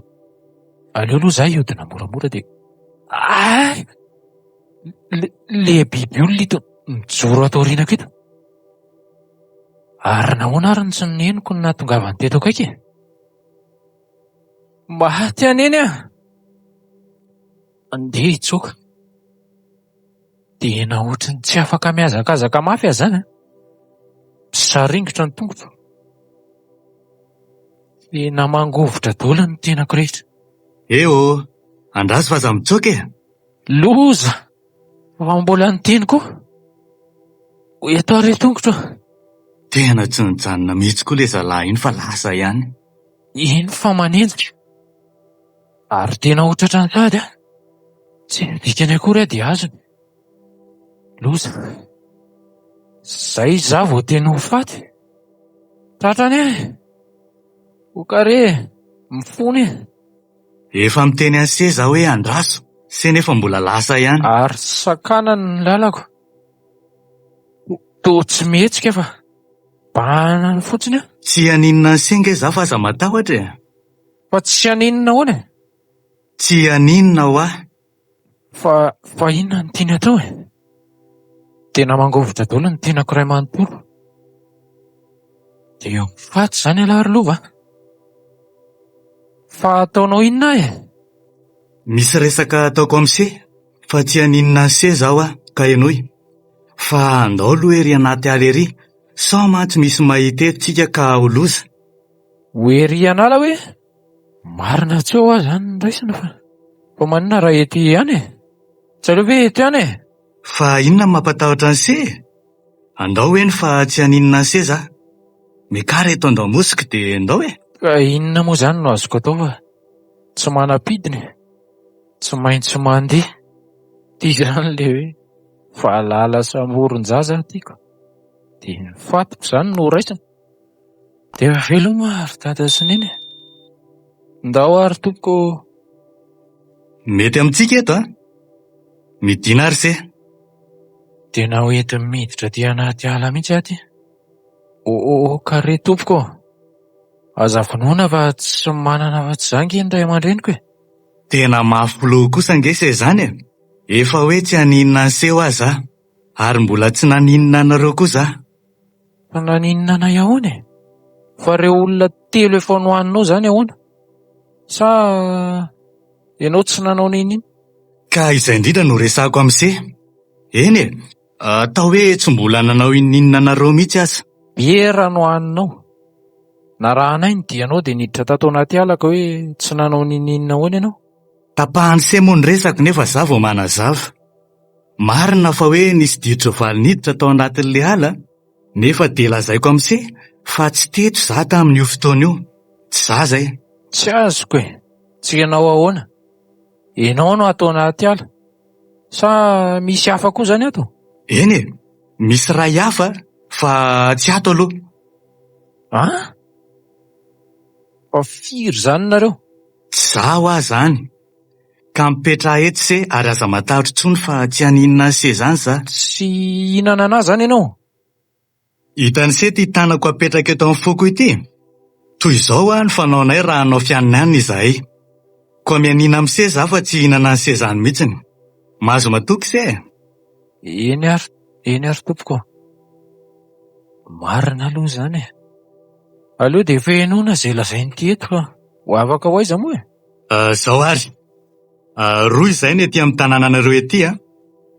Aleo aloha za hiodina moramora dia le biby olona ito mijoro atorianako ito. Ary nahoana ary tsy neniko ny nahatongavany teto akaiky e. Maty aneny aho. Andeha hitsoaka. Tena ohatrany tsy afaka mihazakazaka mafy aho zany. Saringotra ny tongotra. Tena mangovitra daholo ny tenako rehetra. Eo, andraso fa za mitsoaka e. Loza, fa mbola niteny koa. Eto ary tongotra. Tena tsy nijanona mihitsy koa le zalahy iny fa lasa ihany. Iny fa manenjika. Ary tena otratra ny tady ah. Tsy dikany akory ah dia azony. Loza. Zay za vao tena ho faty. Tratrany ah. Okare, mifony e. Efa miteny an'se za hoe andraso, se nefa mbola lasa ihany. Ary sakana ny lalako. Toa tsy mihetsika fa bana ny fotsiny ah. Tsy haninona ny senga za fa aza matahotra e. Fa tsy haninona hoana e. Tsy haninona ho ah. Fa inona ny tiany atao e. Tena mangovitra daholo ny tenako iray manontolo. Dia eo faty izany alahary lova. Fa ataonao inona e? Misy resaka ataoko amin'se, fa tsy haninona an'se zaho ah, ka enoy. Fa andao aloha ery anaty ala ery, sao mantsy misy mahita etontsika ka ho loza. Ho ery anala hoe? Marina tsy eo ah zany ny raisina fa manina raha ety ihany e. Tsy aleo ve ety ihany e? Fa inona ny mampatahotra an'se? Andao eny fa tsy haninona an'se za. Mekara eto andao-mosika dia andao e. Ka inona moa zany no azoko atao fa tsy manapidiny, tsy maintsy mandeha. Tia izany le hoe fahalala samoron-jaza tiako. Dia ny fatiko izany no raisina. Dia veloma ary dada sy neny. Ndao ary tompoko. Mety amintsika eto ah. Midina ary se. Tena ho ety miditra ty anaty ala mihitsy aty. Kare tompoko. Aza vonoina fa tsy manana afa-tsy zangy ny ray aman-dreniko e. Tena mafy kosa angese izany e. Efa hoe tsy haninona an'seo aho za, ary mbola tsy naninona anareo koa za. Fa naninona anay ahoana e? Fa ireo olona telo efa nohaninao zany ahoana? Sa ianao tsy nanao ninina? Ka izay indrindra no resako amin'se. Eny e, atao hoe tsy mbola nanao ininina anareo mihitsy aza. Biera nohaninao. Na raha anay ny dianao dia niditra tato anaty alaka hoe tsy nanao ninina ahoana ianao? Tapahan'se moa ny resako nefa za vao manazava. Marina fa hoe nisy didro valiniditra tao anatin'le ala, nefa dia lazaiko amin'se fa tsy teto za tamin'io fotoana io. Tsy za zay. Tsy azoko e. Tsy ianao ahoana? Ianao no atao anaty ala. Sa misy hafa koa zany ato? Eny e, misy ray hafa fa tsy ato aloha. Ah? Fa firy zany nareo? Zaho aho zany. Ka mipetraha eto se ary aza matahotra intsony fa tsy haninona se zany za. Tsy hinana anahy zany ianao? Hitany se ty tanako apetraka eto amin'ny foko ity. Toy izao ny fanaonay raha hanao fianina any izahay. Koa mianina amin'ny se za fa tsy hinana ny se zany mihitsiny. Mahazo matoky se? Eny ary tompoko. Marina aloha zany e. Aleo dia efa henoina izay lazain'ity eto ka ho afaka ho aiza moa e? Zao ary. Roy izay ny ety amin'ny tanànanareo ety a.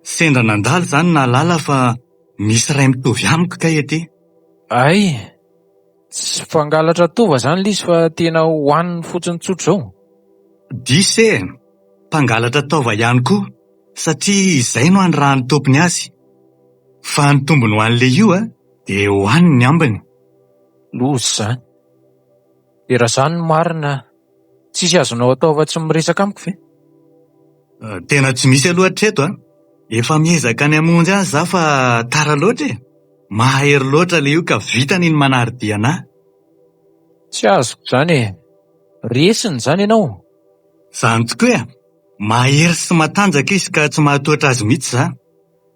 Sendra nandalo zany nahalala fa misy ray mitovy amiko kay ety. Ay, tsy fangalatra tova zany lizy fa tena hohaniny fotsiny tsotra izao. Dise, mpangalatra taova ihany koa, satria izay no andrahan'ny tompony azy. Fa ny tombony ho an'ilay io dia hohaniny ny ambiny. Lozy zany. Dia raha zany marina, tsisy azonao atao afa-tsy miresaka amiko ve? Tena tsy misy aloha hatreto a. Efa miezaka ny hamonjy azy za fa tara loatra e. Mahery loatra le io ka vitany ny manaridia anahy. Tsy azoko zany e. Resiny zany ianao. Zany tokoa e. Mahery sy matanjaka izy ka tsy mahatoatra azy mihitsy za.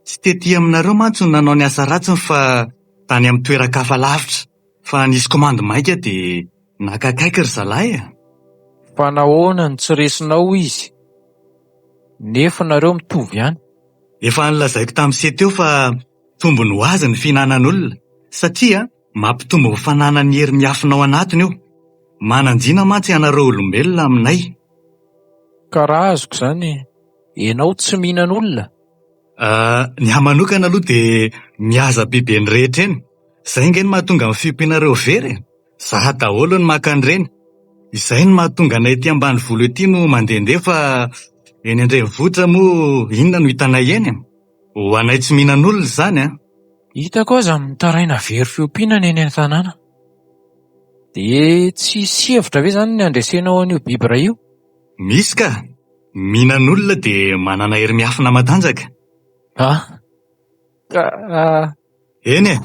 Tsy tety aminareo mantsy no nanao ny asa ratsiny fa tany amin'ny toeran-kafa lavitra. Fa nisy komandy maika dia nakakaiky ry zalahy e. Fa nahoana ny tsy resinao izy? Nefa nareo mitovy ihany. Efa nilazaiko tamin'ise teo fa tombony ho azy ny fihinanan'olona. Satria mampitombo ny fananany hery miafinao anatiny io. Mananjina mantsy ianareo olombelona aminay. Ka raha azoko zany, ianao tsy mihinan'olona? Ny ahy manokana aloha dia mihaza bebe ny rehetra eny. Izay nge ny mahatonga ny fiompianareo very. Za daholo ny maka an'ireny. Izay ny mahatonga anay ety ambany volo ety no mandehandeha fa eny andrenivohitra moa inona no hitanay eny? Ho anay tsy mihinan'olona zany a. Hitako aza mitaraina very fiompiana eny an-tanàna. Dia tsy hevitra ve zany ny andresenao an'io biby iray io? Misy ka. Mihinan'olona dia manana hery miafina matanjaka. Eny e.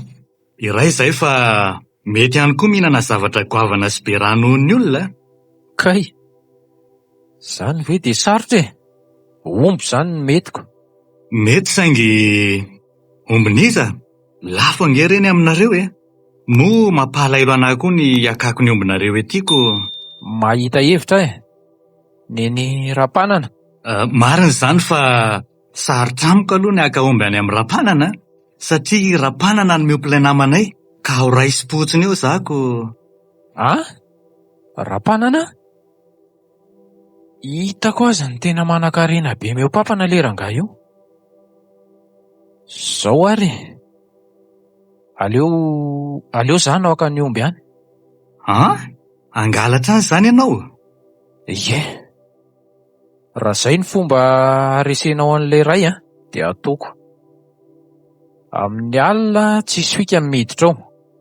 Iray izay fa mety ihany koa mihinana zavatra goavana sy be rano ny olona. Kay. Zany ve dia sarotra e. Omby zany ny metiko. Mety saingy ombiniza. Lafo angereny aminareo e. Mo mampahalailo anahy koa ny akako ny ombinareo etyko. Mahita hevitra e. Neny rapanana. Marina zany fa sarotra amiko aloha ny aka omby any amin'ny rapanana. Satria rapanana ny miompilay namanay. Ka ho raisi-potsiny eo zako. Rapanana? Hitako aza ny tena manan-karena be miopampana le rangahy io. Zao ary. Aleo zany aoka ny omby any. Angalatra any zany ianao? Ie. Raha zay ny fomba aresenao an'ilay ray dia ataoko. Amin'ny alina tsy soika miditra ao,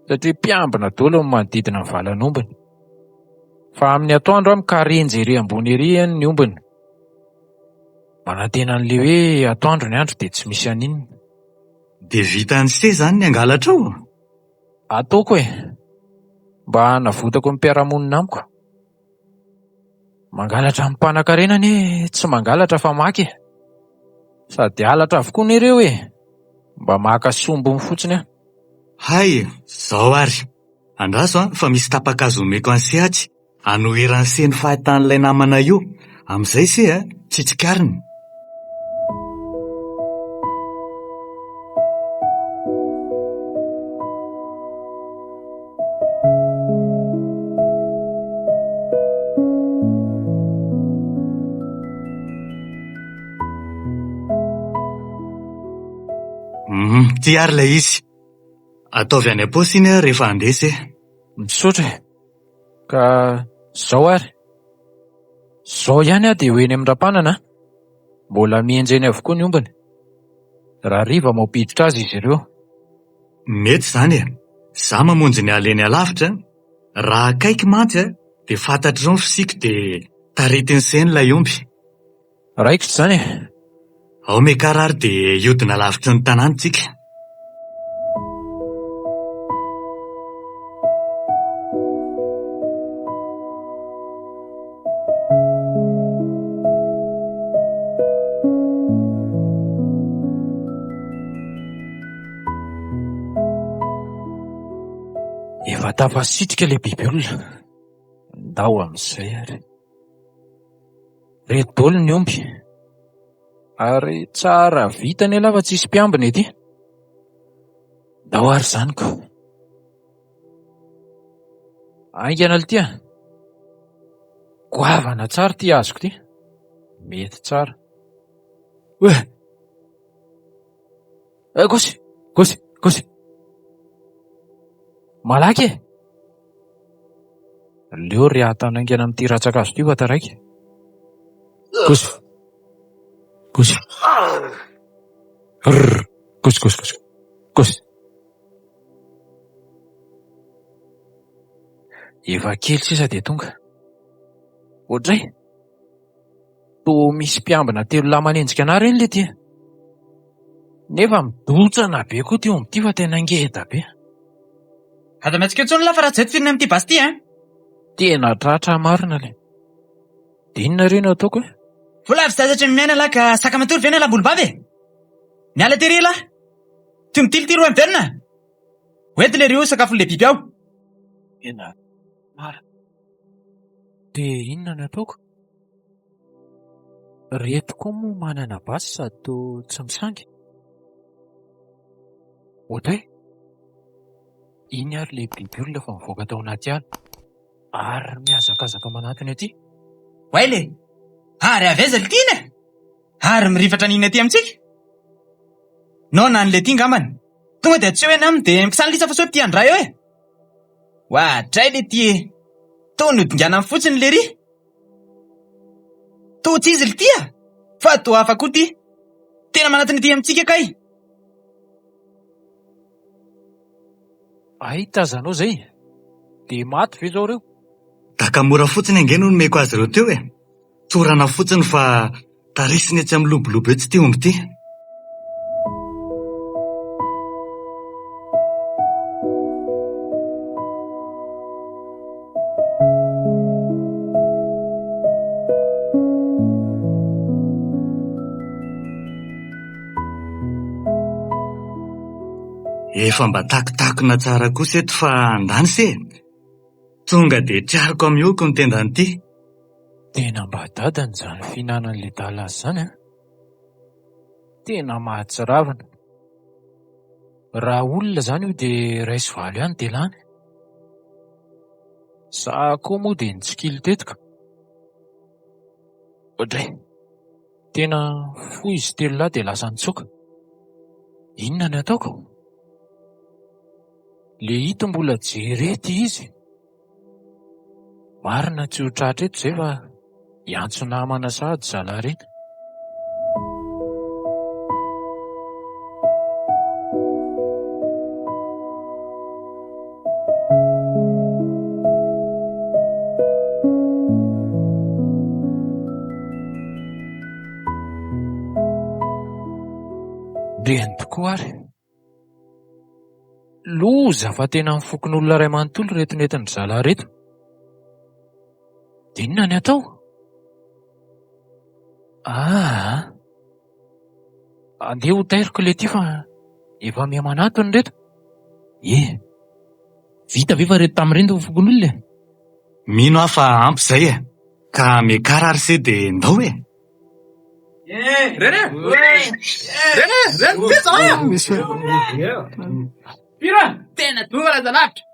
satria mpiambina daholo ny manodidina ny valan'ombiny. Fa amin'ny atoandro mikarenjy ery ambony ery ny ombiny. Manantena an'ilay hoe atoandro ny andro dia tsy misy aninona. Dia vita ny se zany ny angalatra ao? Ataoko e. Mba navotako ny mpiara-monina amiko. Mangalatra amin'ny mpanan-karena ne tsy mangalatra fa maky e. Sady halatra avokoa nereo e. Mba maka sombony fotsiny aho. Hay, zao ary. Andraso fa misy tapakazo omeko an'se atsy. Anoheran'ny se ny fahitan'ilay namana io. Amin'izay se tsy tsikariny. Ty ary ilay izy. Ataovy any am-paosy iny rehefa andesy. Misaotra e. Ka zao ary. Zao ihany dia ho eny amin'ny rapanana. Mbola mienjeny avokoa ny ombiny. Raha riva mampiditra azy izy ireo. Mety zany e. Za mamonjy ny aleny alavitra. Raha akaiky mantsy dia fantatro ny fisiko dia taretiny seny ilay omby. Raikitra zany e. Ao mekarary dia iodina lavitra ny tanàntsika. Efa tafasitrika ilay biby olona. Ndao amin'izay ary. Reto daholo ny omby. Ary tsara vita ny lava tsisy mpiambina ety. Ndao ary zaniko. Aingana ity a. Goavana tsara ty azoko ty. Mety tsara. Gosy. Malaky e. Leo ry atana aingana amin'ity ratsakazo ty vata raiky. Gosy. Gosy. Efa kely sisa de tonga. Ohatray. Toa misy mpiambina 3 lahy manenjika ana reny le ty. Nefa midotsana be koa ty omby ty fa tena ngeda be. Ata-matsika tsony lafa raha zay firina amin'ity basy ty a. Tena tratra marina le. Dinona reno ataoko e? Vola avy zazatra miaina lahy ka saka matory vena lambolo-bavy e. Miala tery lahy. Ty mitily ty roa miverina. Hoenty le rio sakafon'le biby ao. Tena mara. De inona no ataoko? Reto koa moa manana basy sady toa tsy misangy. Ohatray. Iny ary le biby olona fa mivoaka tao anaty ala. Ary mihazakazaka manatony aty. Waile. Ary aveza le tina. Ary mirifatra nina aty amintsika. No na an'le ty ngambany. Tonga de tsy hoe naminy de mpisany lisa fa sao ty andray eo e. Ohatray le ty. Toa nodingana amin'ny fotsiny le ry. Toa tsy izy le ty a. Fa toa hafa koa ty. Tena manatony ty amintsika kay. Ay, tazanao zay. De maty ve zao reo? Takamora fotsiny angeno no meko azy reo teo e. Tsorana fotsiny fa tarisiny etsy amin'ny lobolobo etsy ty omby ty. Efa mba takitakina tsara kosa eto fa andany se. Tonga de triako amioko ny tendany ty. Tena mba dadany zany finanan'le dalazy zany a. Tena mahatsiravana. Raha olona zany io de raisy valo ihany de lany. Sa koa moa de nitsikilo tetika. Ohatray. Tena foy izy 3 lahy de lasa nitsoka. Inona ny ataoko? Le hito mbola jerety izy. Marina tsy ho tratra eto zay fa iantso namana sahady zala reny. Reny tokoa ary. Loza fa tena mifokon'olona ray manontolo reto netiny zala reto. Inona ny atao? Andeha ho tairiko le ty fa efa miha manatony reto. Vita ve fa reto tamin'ireny to fokon'olona? Mino aho fa ampy zay e. Ka mekara ary se de ndao e. Rene! Pira! Tena tonga la dalavitra!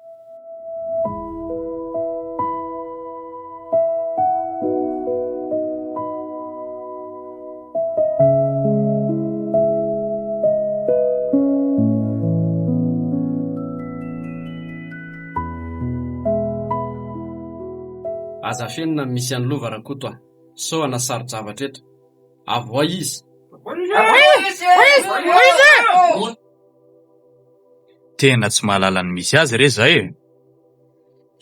Aza fenina misy an'ny lova rakoto a. So ana saro-javatra eto. Avoa izy. Tena tsy mahalala ny misy azy re zay e.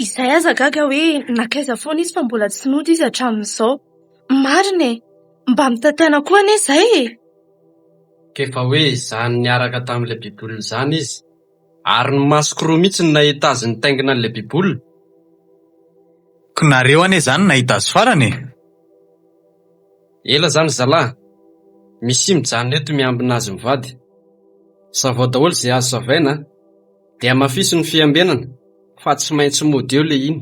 Izay aza gaga hoe nakaiza foana izy fa mbola tsy noto izy hatramin'izao. Marina e. Mba mitantana koa ane izay e. Kefa hoe izany niaraka tamin'le bibolona zany izy. Ary ny masoko roa mihitsy ny nahita azy nitaingina an'le bibolona. Nareo ane zany nahita azy farany e. Ela zany zalahy. Misy mijanona eto miambina azy mivady. Sa vao daholo izay azo savaina dia mafisy ny fiambenana fa tsy maintsy mody eo le iny.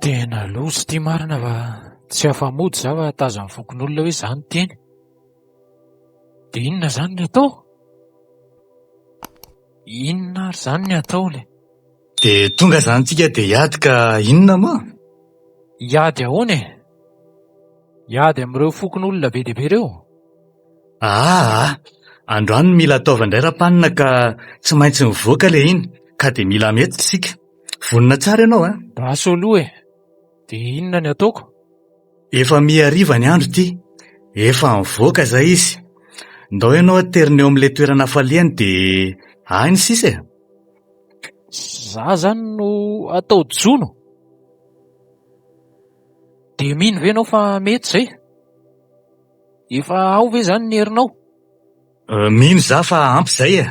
Tena loso ty marina fa tsy afa-mody za fa taza ny fokon'olona hoe zany teny. De inona zany ny atao? Inona ary zany ny atao le? De tonga zany tsika de hiady ka inona moa? Hiady ahoana e? Hiady amin'ireo fokon'olona be deaibe reo? Androany mila ataova indray rapanina ka tsy maintsy mivoaka le iny ka de mila mety sika. Vonina tsara ianao a? Raso aloha e. De inona ny ataoko? Efa mihariva ny andro ty. Efa mivoaka zay izy. Ndao ianao aterina eo amin'le toerana faliany de any sisa e. Za zany no atao jono. De mino ve ianao fa mety zay? Efa ao ve zany ny herinao? Mino za fa ampy zay e.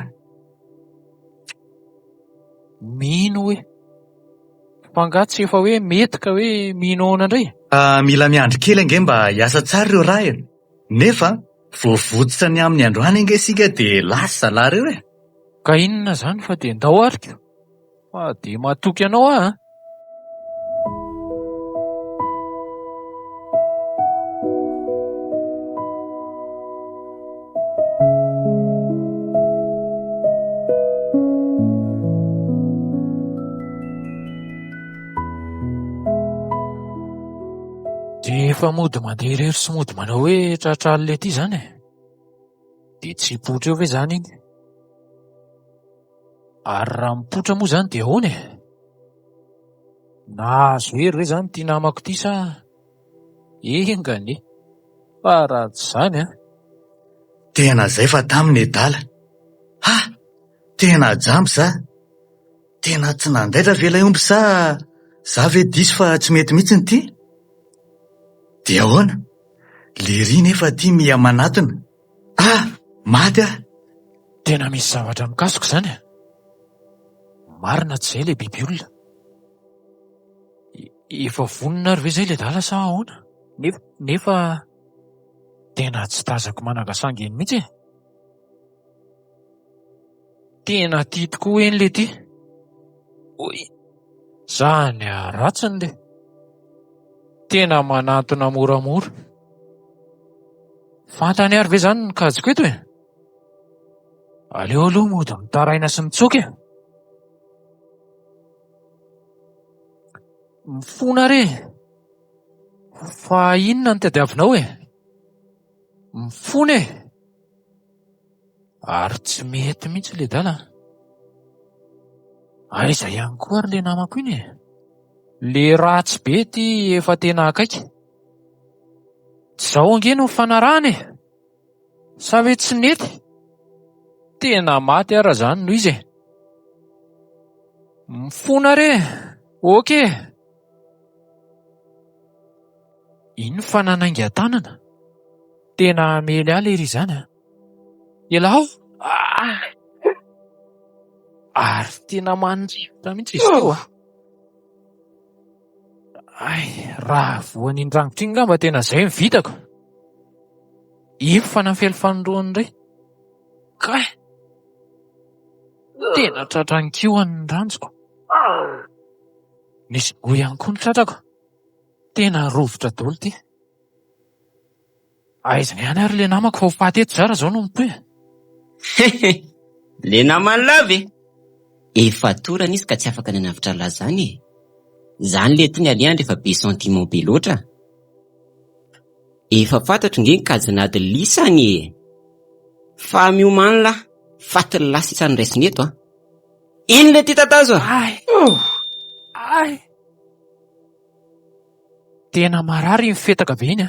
Mino hoe? Fangatsy efa hoe mety ka hoe mino ahoana indray? Mila miandry kely ange mba hiasa tsara ireo raha e. Nefa voavototra ny amin'ny androany ange sika de lasa lahy reo e. Ka inona zany fa de ndao arika? Fa de matoky anao ah. De efa mody mandeha irery sy mody manao hoe tratralina ety zany e. De tsy hipoitra eo ve zany iny? Ary raha mipoitra moa zany de ahoana e? Nahazo hery ve zany ty namako ty sa engany e? Fa raha tsy zany a. Tena zay fa taminy edala. Tena jambo za. Tena tsy nandaitra ve ilay omby sa za ve diso fa tsy mety mihitsy ty? De ahoana? Lery nefa ty miha manatona. Maty ah. Tena misy zavatra mikasoko zany a. Marina tsy zay le biby olona. Efa vonina ary ve zay le dala sa ahoana? Nefa tena tsy tazako managasangy eny mihitsy e. Tena ty tokoa eny le ty. Oy, zany aratsiny le. Tena manatona moramora. Fantany ary ve zany ny kajiko eto e? Aleo aloha mody mitaraina sy mitsoka e. Mifona re. Fa inona ny tadiavinao e? Mifona e. Ary tsy mety mihitsy le dala. Aiza ihany koa ary le namako iny e. Le ratsy be ty efa tena akaiky. Zao ange no fanarahana e. Sa ve tsy nety? Tena maty ara zany no izy e. Mifona re. Oke. Iny fa nanainga tanana. Tena mely ahy le ry zany a. Elao. Ary tena mandrivotra mihitsy izy teo a. Raha voan'iny rangotra iny ngamba tena zay mivitako. Iny fa nafely fanoroany indray. Kay. Tena tratran'ny kioan'ny ranjoko. Nisy go ihany koa ny tratrako. Tena rovotra daholo ty. Aiza ny ihany ary le namako fa ho faty eto zara zao no mitoy. Le namany lava e. Efa torana izy ka tsy afaka nanavitra lazany e. Zany le tiny aliandry efa be sentiment be loatra. Efa fantatro nge kajinady lisany e. Fa miomany la faty lasa isany raisiny eto a. Iny le ty tatazo a. Tena marary mifetaka be iny a.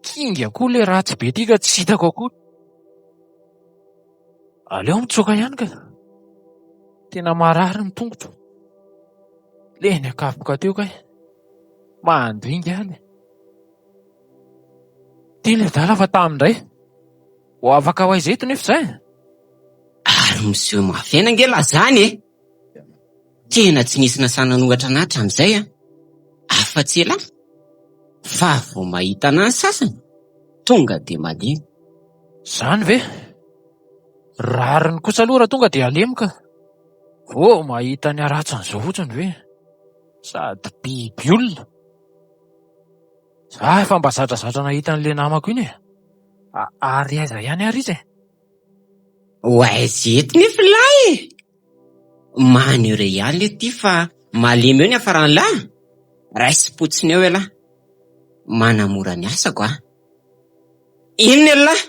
Kinga koa le ratsy be ty ka tsy hitako akory. Aleo mitsoka ihany ka. Tena marary ny tongotro. Le ny akapoka teo kay. Mandringa any. Ty le dala fa tamindray. Ho afaka ho aiza eto nefa zay. Ary miseho mafiaina angela zany e. Tena tsy nisy nasananohatra anatra amin'izay afa-tsy ela fa vao mahita anazy sasany tonga de malemy. Zany ve? Rariny kosa aloha raha tonga de alemoka. Mahita ny aratsan'izao fotsiny ve? Sady biby olona. Za efa mba zatrazatra nahita an'le namako iny e. Ary aiza ihany ary izy e? Zety nefa lahy e. Maneho re ihany le ty fa malemy eo ny afaran'lahy. Raisy potsiny eo elahy. Manamora ny asako Inona elahy?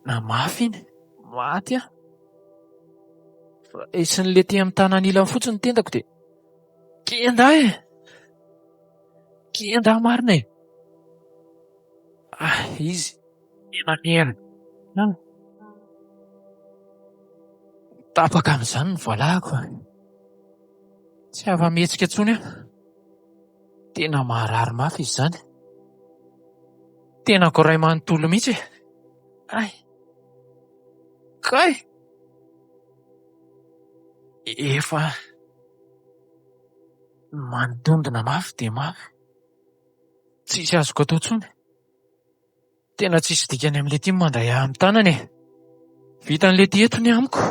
Namafy iny. Maty Fa isin'le ty amin'ny tanany ilany fotsiny tendako de kenda Kenda marina e. Izy enanera. Tapaka amin'izany ny voalahako. Tsy afa-mihetsika intsony Tena marary mafy izy zany. Tena koray manontolo mihitsy. Kay. Efa manodondona mafy de mafy. Tsisy azoko atao intsony. Tena tsisy dikany amin'le ty mandray amin'ny tanany e. Vitan'le ty etony amiko.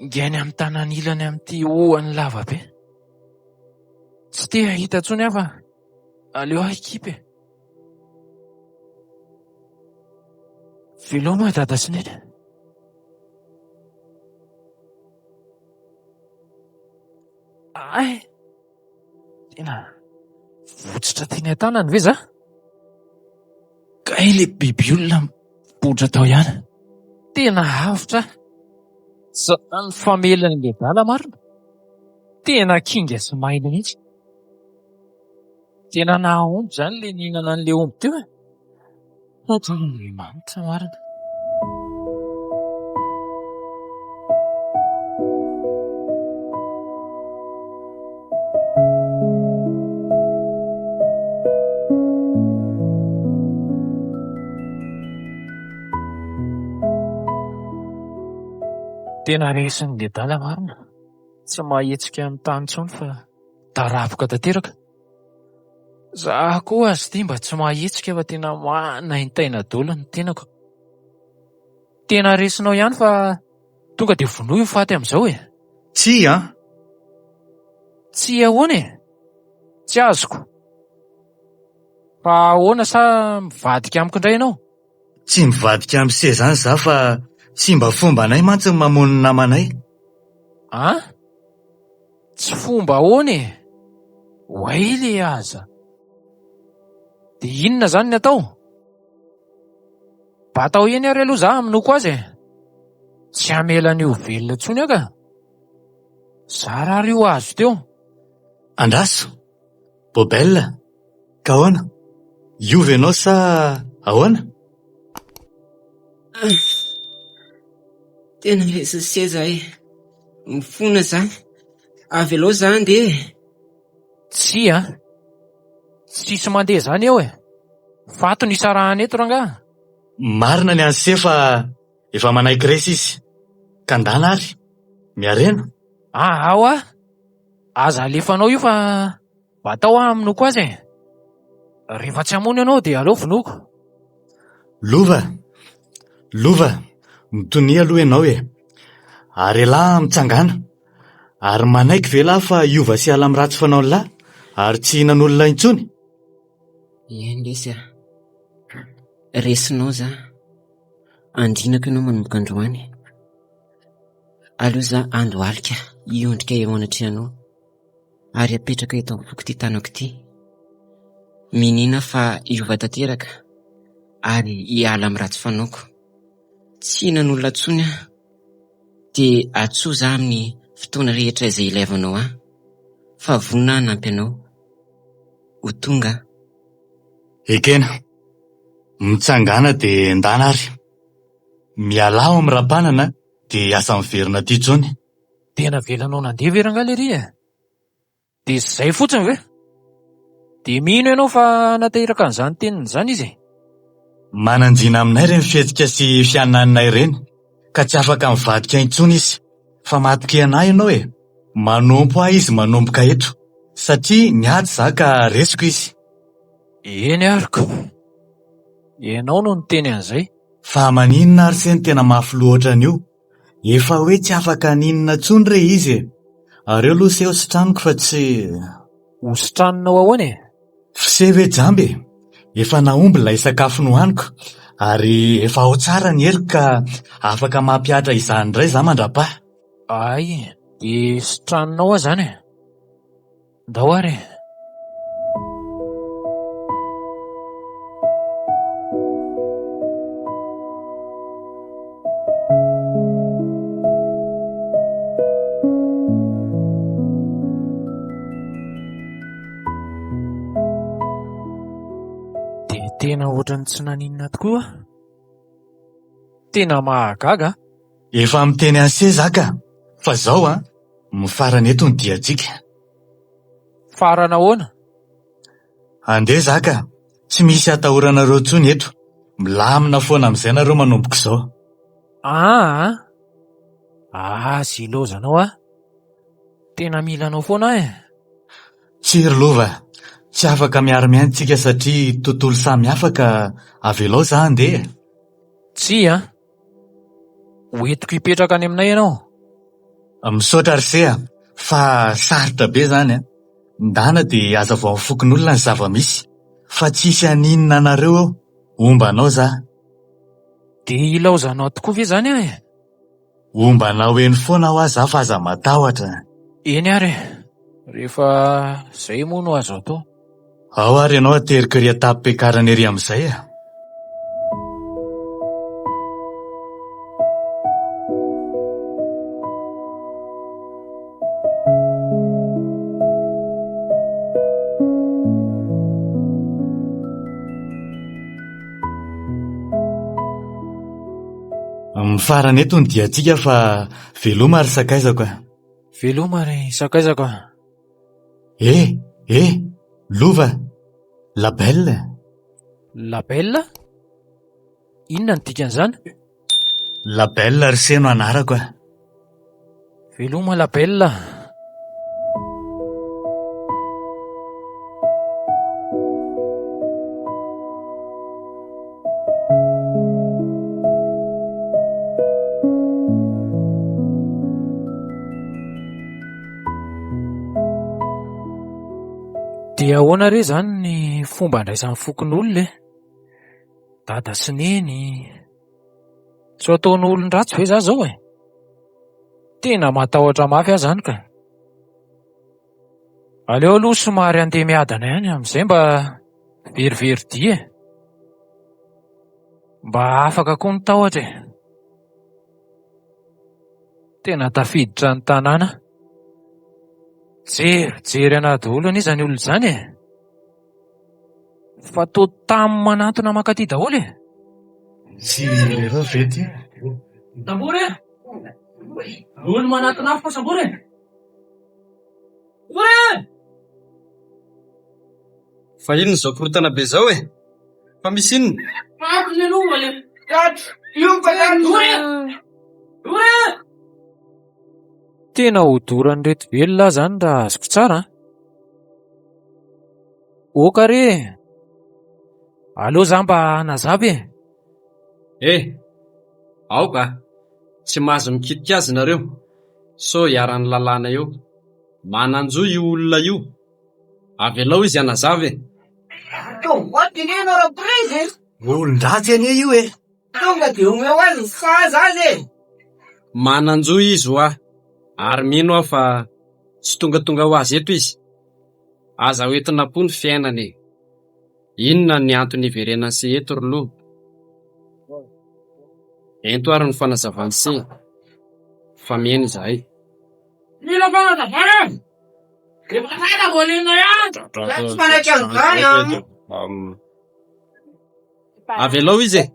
Ingainy amin'ny tanany ilany amin'ty ohany lava be. Tsy te hahita intsony afa. Aleo ekipy. Veloma dada sy neny. Tena votsitra tiany an-tanany ve za? Kay le biby olona mipoitra tao ihany. Tena avotra. Ny famelan'le dala marina. Tena kinga sy maina mihitsy. Tena nahaomby zany le nihinana an'le omby teo e. Manitra marina. Tena resin'le dala marina. Tsy mahetsika amin'ny tany intsony fa taraboka tanteraka. Za koa azy ty mba tsy mahetsika fa tena manaintaina daholo ny tenako. Tena resinao ihany fa tonga de vonoy ny faty amin'izao e. Tsy ahoana e. Tsy azoko. Fa ahoana sa mivadika amiko indray ianao? Tsy mivadika amin'se zany za fa tsy mba fomba anay mantsy ny mamono ny namanay. Tsy fomba ahoana e. Hoay le aza. De inona zany ny atao? Batao eny ary aloha za aminoko azy e. Tsy amelana io velona intsony ka. Zara io azo teo. Andraso, Bobel, ka ahoana? Iova ianao sa ahoana? Tena resiseza mifona zany. Avy aloha zany de. Tsisy mandeha zany eo e. Fato ny sarahany eto rangaha. Marina ny anse fa efa manaiky resy izy. Kandana ary, miarena. Aza alefanao io fa batao aminoko azy e. Rehefa tsy hamono ianao de aleo vonoko. Lova, mitonia aloha ianao e. Ary lahy mitsangana. Ary manaiky ve lahy fa iova sy ala amin'ny ratsy fanao lahy. Ary tsy hinan'olona intsony. Eny lesy resinao za. Andrinako ianao manomboka androany. Aleo za andohalika iondrika eo anatrehanao. Ary apetraka eto ampoky ty tanako ty. Minina fa iova tanteraka. Ary hiala amin'ny ratsy fanaoko. Tsy hinan'olona intsony de atsoa za amin'ny fotoana rehetra izay ilaivanao fa vonina nampy anao ho tonga. Ekena, mitsangana de ndana ary. Mialao amin'ny rampanana de asa miverina ty tsony. Tena velanao nandeha verangalery e. De zay fotsiny ve? De mino ianao fa nateraka an'izany tenin'izany izy. mananjina aminay ireny fihetsika sy fiananay ireny, ka tsy afaka mivadika intsony izy. Fa matoka anay ianao e. Manompo ahy izy manomboka eto, satria niady za ka resiko izy. Eny ariko, ianao no niteny an'izay. Fa maninona ary se ny tena mafy loatra an'io? Efa hoe tsy afaka ninona tsony re izy e. Areo aloha se ositraniko fa tsy... Ositranonao ahoana e? Fiseve jambe, efa naomby ilay sakafo nohaniko, ary efa ao tsara ny heliko ka afaka mampiatra izany indray za mandrapa. Ay, ositranonao aho zany e. Ndao ary. Tena ohatran'ny tsy naninona tokoa. Tena mahagaga. Efa miteny an'se zaka, fa zao mifarana eto ny diantsika. Farana ahoana? Andeha zaka, tsy misy atahoranareo tsony eto. Milamina foana amin'izay nareo manomboko izao. Azy ilozanao tena milanao foana e. Tsiry lova, tsy afaka miara-miaintsika satria tontolo samy afaka avelao za andeha. Tsia, hoentiko hipetraka any aminay ianao. Misaotra Arsea, fa sarotra be zany ndana dia aza vao mifokon'olona ny zava-misy, fa tsisy aninona anareo ao, ombanao za. Dia ilaozanao tokoa ve zany e? Ombanao eny foana aho aza fa aza matahotra. Eny ary, rehefa zay moa no azo atao. Ao ary ianao ateriko ry atapim-piakarana ery amin'izay e. Mifarana eto ny diantsika fa veloma ary sakaizako. Veloma ary sakaizako. Lova, labelle. Labelle? Inona ny dikan'izany? Labelle ary seno anarako. Veloma labelle. Dia ahoana re zany ny fomba andraisan'ny fokon'olona e? Dada sy neny. Tsy ataon'olon-dratsy ve za zao e? Tena matahotra mafy aho zany ka. Aleo aloha somary andeha miadana ihany amin'izay mba verivery-dia e. Mba afaka koa ny tahotra e. Tena tafiditra ny tanàna. Jery anadolona izany olona izany e. Fa toa tamin'ny manatona makaty daholo e. Tsy rehefa vety. Tambory e! Olo manatona afo sambory e! Ore! Fa inona izao korotana be zao e? Fa misy inona? Fato ny lova le! Ore! Tena hodorany reto velona zany raha azoko tsara. Oka re! Aleo za mba nazavy e. Aoka, tsy mahazo mikitika azy nareo. So hiara-ny lalàna eo. Mananjo io olona io. Avelao izy anazavy e. Olon-dratsy anie io e. Mananjo izy ho ary mino aho fa tsy tonga ho azy eto izy. Aza hoentina po ny fiainany. Inona ny antony iverenany se eto rolo? Ento ary ny fanazavany se. Fa mihaino izahay. Mila fanazavany! Rehefa fana volina ihany! Tsy manaiky an'izany Avelao izy e.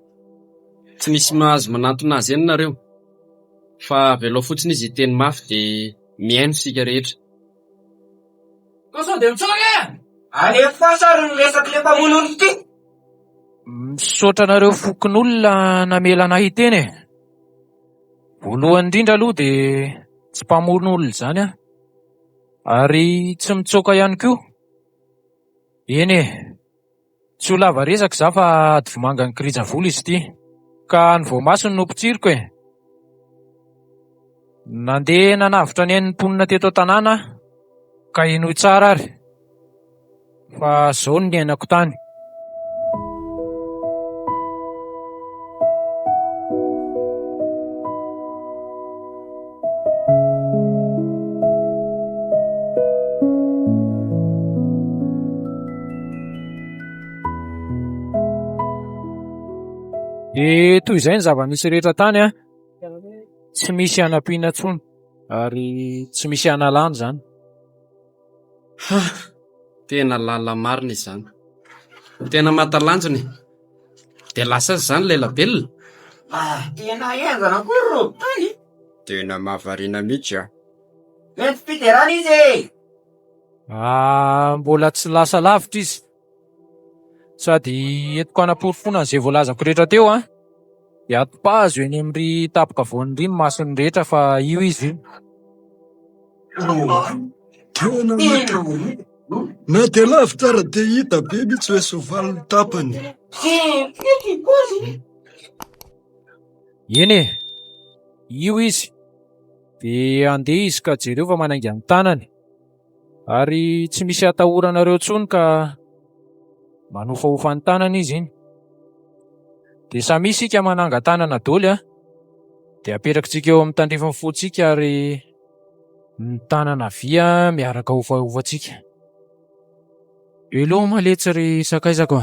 Tsy misy mahazo manantona azy eny nareo. Fa avelao fotsiny izy teny mafy dia mihaino sika rehetra. Sao dia mitsoka e! Alefa sary ny resaky le mpamonono ity. misaotra anareo fokon'olona namela anahy teny e. Voalohany indrindra aloha dia tsy mpamoron'olona izany aho, ary tsy mitsoaka ihany koa. Eny e, tsy ho lava resaka za fa ady vomanga ny Kirijavolo izy ity, ka ny voamasony no mpitsiriko e. Nandeha nanavitra ny mponina teto an-tanàna ka inoy tsara ary, fa zao ny ainako tany. Toy izay ny zava-misy rehetra tany a, tsy misy anam-piana intsony ary tsy misy analany izany. Tena lalina marina izany. Tena matalanjony. Dia lasa izany lelabelona. Tena aingana koa ro tany. Tena mahavariana mihitsy ah. Mety fiderana izy. Mbola tsy lasa lavitra izy. Sady entiko hanamporofona izay voalazako rehetra teo a, dia atipazo eny amin'ny tapoka voan'ny rino masony rehetra fa io izy. Tena na dia lavitra ara dia hita be mihitsy hoe sovaliny tapany. Eny e, io izy. Dia andeha izy ka jereo fa manainga ny tanany, ary tsy misy atahoranareo intsony ka manofahofa ny tanana izy iny. Dia samy isika mananga tanana daholo a, dia apetrakintsika eo amin'ny tandrefany fotsika ary ny tanana havia miaraka hofahofantsika. Elo maletsy ry sakaizako.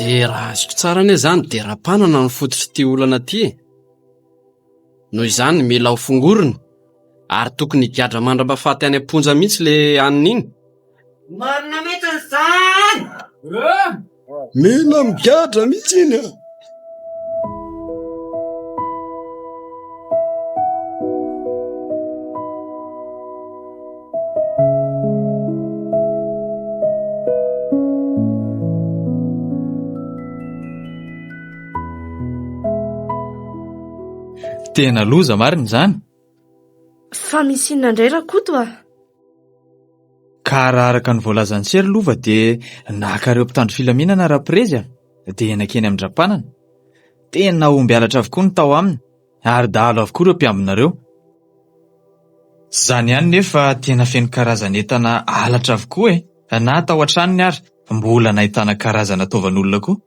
Dia raha azoko tsara anie izany dia rapanana ny fototry ity olana ity. Noho izany mila ho fongorina, ary tokony higadra mandra-pahafaty any am-ponja mihitsy ilay anina iny. Marina mihitsy izany. Mila migadra mihitsy iny ah. Tena loza marina izany. Fa misy inona indray rakoto ah? Ka raha araka ny voalazan'ny sery lova dia nakareo mpitandro filaminana rahapirezy dia nakeny amin'ny drapanana. Tena omby alatra avokoa ny tao aminy, ary dahalo avokoa ireo mpiambinareo. Izany ihany nefa tena feno karazana entana alatra avokoa na tao an-tranony ary mbola nahitana karazana taovan'olona koa.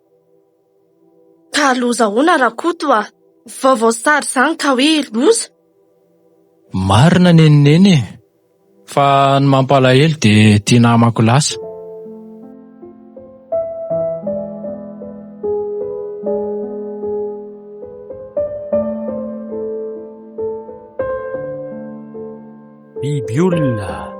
Ka loza hoana rakoto ah? Vaovao sary izany ka hoe loza. Marina nenineny, fa ny mampalahelo dia tia namako lasa. Biby olona.